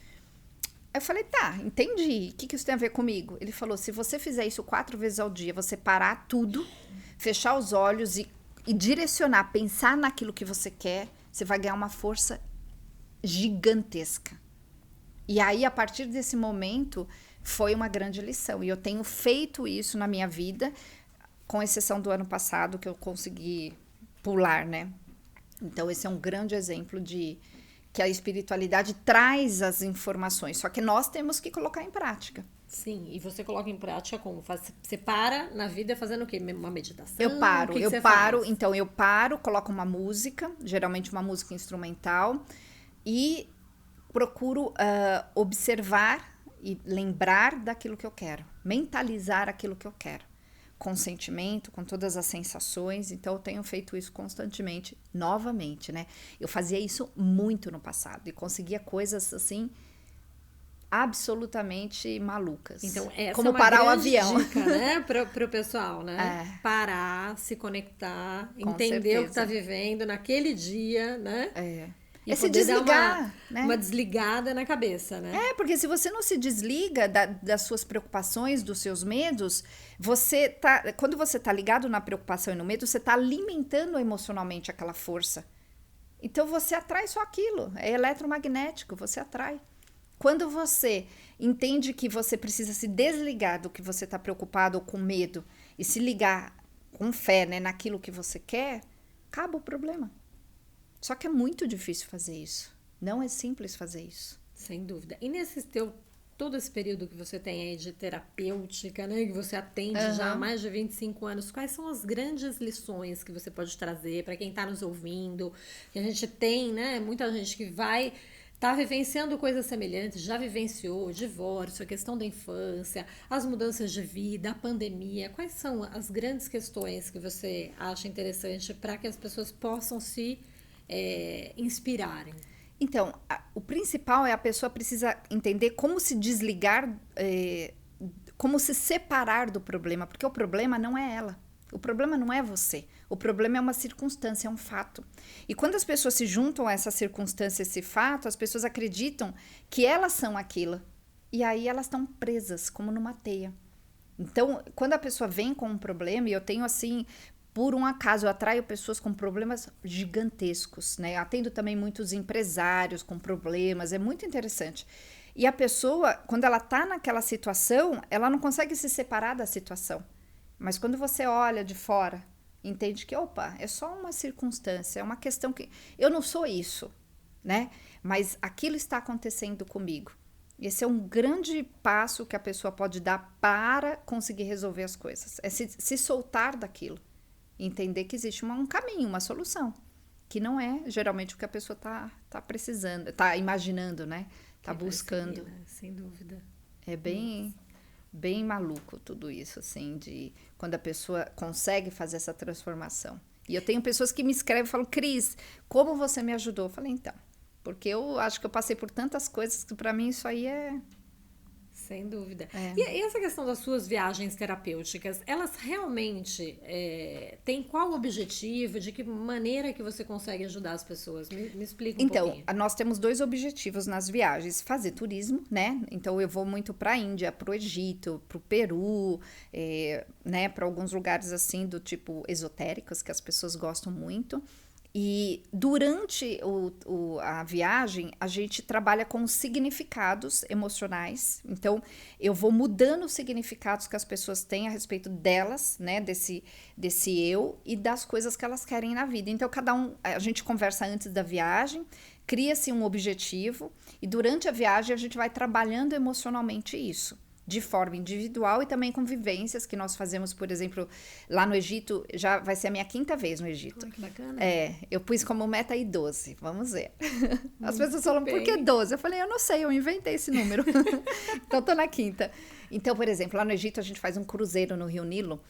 B: Eu falei, tá, entendi, o que isso tem a ver comigo? Ele falou, se você fizer isso 4 vezes ao dia, você parar tudo, fechar os olhos e direcionar, pensar naquilo que você quer, você vai ganhar uma força gigantesca. E aí, a partir desse momento, foi uma grande lição. E eu tenho feito isso na minha vida, com exceção do ano passado, que eu consegui pular, né? Então, esse é um grande exemplo de que a espiritualidade traz as informações, só que nós temos que colocar em prática.
A: Sim, e você coloca em prática como? Você para na vida fazendo o quê? Uma meditação?
B: Eu paro, então eu paro, coloco uma música, geralmente uma música instrumental, e procuro observar e lembrar daquilo que eu quero, mentalizar aquilo que eu quero, com sentimento, com todas as sensações. Então eu tenho feito isso constantemente, novamente, né? Eu fazia isso muito no passado e conseguia coisas assim absolutamente malucas.
A: Então, essa
B: como
A: é uma
B: parar o
A: grande
B: avião.
A: dica, né, pro pessoal, né? Parar, se conectar,
B: Com
A: entender
B: certeza.
A: o que tá vivendo naquele dia, né? E
B: se
A: poder dar
B: desligar, né?
A: uma desligada na cabeça, né?
B: Porque se você não se desliga das suas preocupações, dos seus medos, quando você tá ligado na preocupação e no medo, você tá alimentando emocionalmente aquela força. Então você atrai só aquilo, é eletromagnético, você atrai. Quando você entende que você precisa se desligar do que você está preocupado ou com medo e se ligar com fé, né, naquilo que você quer, acaba o problema. Só que é muito difícil fazer isso. Não é simples fazer isso.
A: Sem dúvida. E todo esse período que você tem aí de terapêutica, né, que você atende já há mais de 25 anos, quais são as grandes lições que você pode trazer para quem está nos ouvindo? Que a gente tem, né, muita gente que tá vivenciando coisas semelhantes, já vivenciou o divórcio, a questão da infância, as mudanças de vida, a pandemia. Quais são as grandes questões que você acha interessante para que as pessoas possam se inspirarem?
B: Então, o principal é a pessoa precisa entender como se desligar, como se separar do problema, porque o problema não é ela. O problema não é você. O problema é uma circunstância, é um fato. E quando as pessoas se juntam a essa circunstância, esse fato, as pessoas acreditam que elas são aquilo. E aí elas estão presas, como numa teia. Então, quando a pessoa vem com um problema, e eu tenho assim, por um acaso, eu atraio pessoas com problemas gigantescos, né? Eu atendo também muitos empresários com problemas, é muito interessante. E a pessoa, quando ela tá naquela situação, ela não consegue se separar da situação. Mas quando você olha de fora, entende que, opa, é só uma circunstância, é uma questão que... Eu não sou isso, né? Mas aquilo está acontecendo comigo. Esse é um grande passo que a pessoa pode dar para conseguir resolver as coisas. É se soltar daquilo. Entender que existe um caminho, uma solução. Que não é geralmente o que a pessoa tá precisando, tá imaginando, né? Tá buscando.
A: Seguir, né? Sem dúvida.
B: É bem maluco tudo isso, assim, de quando a pessoa consegue fazer essa transformação. E eu tenho pessoas que me escrevem e falam, Cris, como você me ajudou? Eu falei, então, porque eu acho que eu passei por tantas coisas que para mim isso aí é...
A: Sem dúvida. E essa questão das suas viagens terapêuticas, elas realmente têm qual objetivo? De que maneira que você consegue ajudar as pessoas? Me explica um pouquinho.
B: Então, nós temos 2 objetivos nas viagens. Fazer turismo, né? Então, eu vou muito para a Índia, para o Egito, para o Peru, né? Para alguns lugares assim do tipo esotéricos, que as pessoas gostam muito. E durante a viagem, a gente trabalha com significados emocionais. Então, eu vou mudando os significados que as pessoas têm a respeito delas, né? Desse eu e das coisas que elas querem na vida. Então, a gente conversa antes da viagem, cria-se um objetivo e durante a viagem a gente vai trabalhando emocionalmente isso. De forma individual e também com vivências que nós fazemos, por exemplo, lá no Egito, já vai ser a minha 5ª vez no Egito.
A: Oh, que bacana.
B: Eu pus como meta aí 12, vamos ver. As pessoas falam, por que 12? Eu falei, eu não sei, eu inventei esse número. Então, tô na 5ª. Então, por exemplo, lá no Egito a gente faz um cruzeiro no Rio Nilo,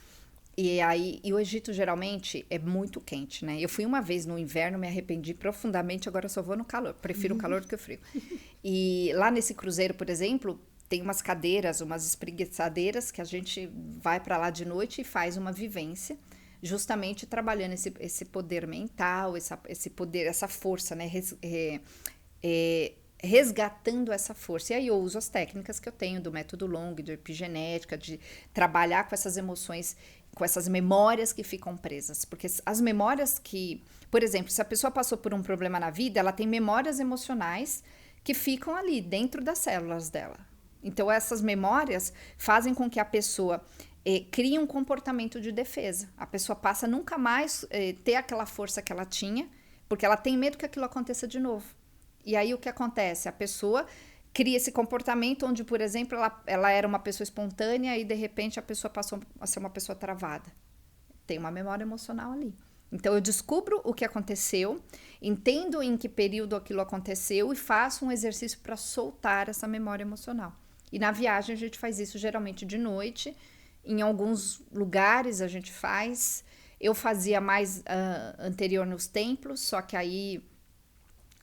B: e o Egito geralmente é muito quente, né? Eu fui uma vez no inverno, me arrependi profundamente, agora eu só vou no calor. Prefiro o calor do que o frio. E lá nesse cruzeiro, por exemplo... Tem umas cadeiras, umas espreguiçadeiras que a gente vai para lá de noite e faz uma vivência, justamente trabalhando esse poder mental, esse poder, essa força, né? Resgatando essa força. E aí eu uso as técnicas que eu tenho do método Long, de epigenética, de trabalhar com essas emoções, com essas memórias que ficam presas. Porque as memórias que... Por exemplo, se a pessoa passou por um problema na vida, ela tem memórias emocionais que ficam ali, dentro das células dela. Então, essas memórias fazem com que a pessoa crie um comportamento de defesa. A pessoa passa a nunca mais ter aquela força que ela tinha, porque ela tem medo que aquilo aconteça de novo. E aí, o que acontece? A pessoa cria esse comportamento onde, por exemplo, ela era uma pessoa espontânea e, de repente, a pessoa passou a ser uma pessoa travada. Tem uma memória emocional ali. Então, eu descubro o que aconteceu, entendo em que período aquilo aconteceu e faço um exercício para soltar essa memória emocional. E na viagem a gente faz isso geralmente de noite, em alguns lugares a gente faz. Eu fazia mais anterior nos templos, só que aí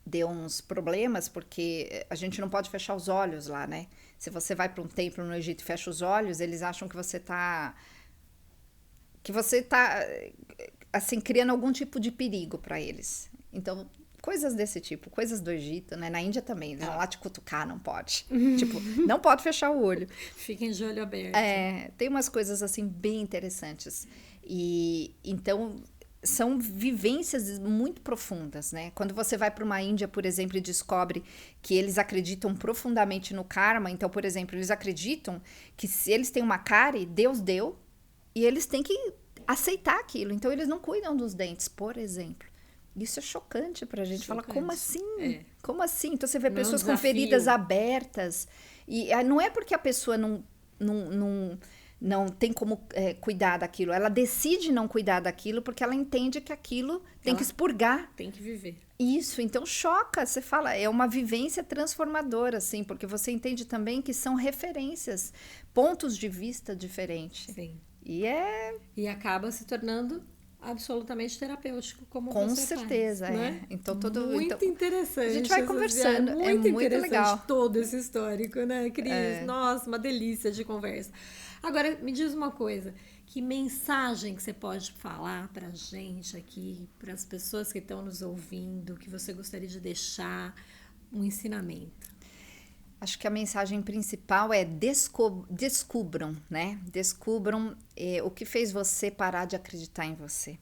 B: deu uns problemas, porque a gente não pode fechar os olhos lá, né? Se você vai para um templo no Egito e fecha os olhos, eles acham que você tá assim, criando algum tipo de perigo para eles. Então, coisas desse tipo, coisas do Egito, né? Na Índia também, eles vão lá te cutucar, não pode. Tipo, não pode fechar o olho.
A: Fiquem de olho aberto.
B: Tem umas coisas, assim, bem interessantes. E, então, são vivências muito profundas, né? Quando você vai para uma Índia, por exemplo, e descobre que eles acreditam profundamente no karma, então, por exemplo, eles acreditam que se eles têm uma cárie, Deus deu, e eles têm que aceitar aquilo. Então, eles não cuidam dos dentes, por exemplo. Isso é chocante pra gente. Fala, como assim? Como assim? Então, você vê pessoas com feridas abertas. E não é porque a pessoa não tem como cuidar daquilo. Ela decide não cuidar daquilo porque ela entende que aquilo tem que expurgar.
A: Tem que viver.
B: Isso, então choca. Você fala, é uma vivência transformadora, assim, porque você entende também que são referências, pontos de vista diferentes.
A: Sim.
B: E
A: acaba se tornando absolutamente terapêutico, como
B: Com
A: você
B: certeza,
A: faz,
B: é.
A: né?
B: Então,
A: Muito interessante.
B: a gente vai
A: essa
B: conversando,
A: viagem.
B: é muito
A: interessante
B: legal.
A: todo esse histórico, né, Cris? Nossa, uma delícia de conversa. Agora, me diz uma coisa, que mensagem que você pode falar pra gente aqui, para as pessoas que estão nos ouvindo, que você gostaria de deixar um ensinamento?
B: Acho que a mensagem principal é descubram, né? Descubram o que fez você parar de acreditar em você.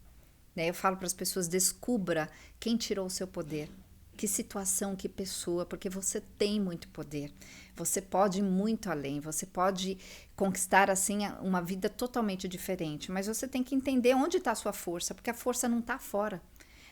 B: Né? Eu falo para as pessoas, descubra quem tirou o seu poder. Que situação, que pessoa, porque você tem muito poder. Você pode ir muito além, você pode conquistar assim uma vida totalmente diferente. Mas você tem que entender onde está a sua força, porque a força não está fora.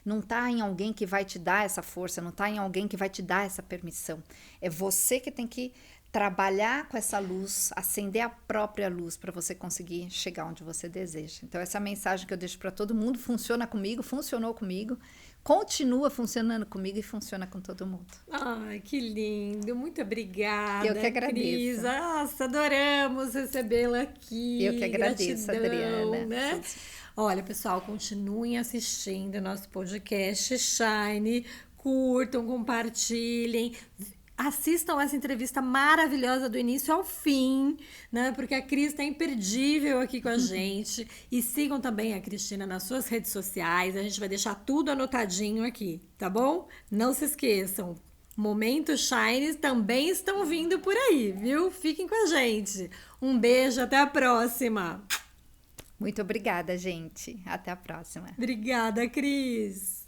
B: Não está em alguém que vai te dar essa força, não está em alguém que vai te dar essa permissão. É você que tem que trabalhar com essa luz, acender a própria luz para você conseguir chegar onde você deseja. Então, essa mensagem que eu deixo para todo mundo funciona comigo, funcionou comigo, continua funcionando comigo e funciona com todo mundo.
A: Ai, que lindo. Muito obrigada,
B: Eu que agradeço.
A: Cris. Nossa, adoramos recebê-la aqui.
B: Eu que agradeço,
A: Gratidão,
B: Adriana.
A: né? Olha, pessoal, continuem assistindo nosso podcast Shine, curtam, compartilhem, assistam essa entrevista maravilhosa do início ao fim, né? Porque a Cris tá imperdível aqui com a gente. E sigam também a Cristina nas suas redes sociais. A gente vai deixar tudo anotadinho aqui, tá bom? Não se esqueçam. Momentos Shine também estão vindo por aí, viu? Fiquem com a gente. Um beijo, até a próxima.
B: Muito obrigada, gente. Até a próxima.
A: Obrigada, Cris.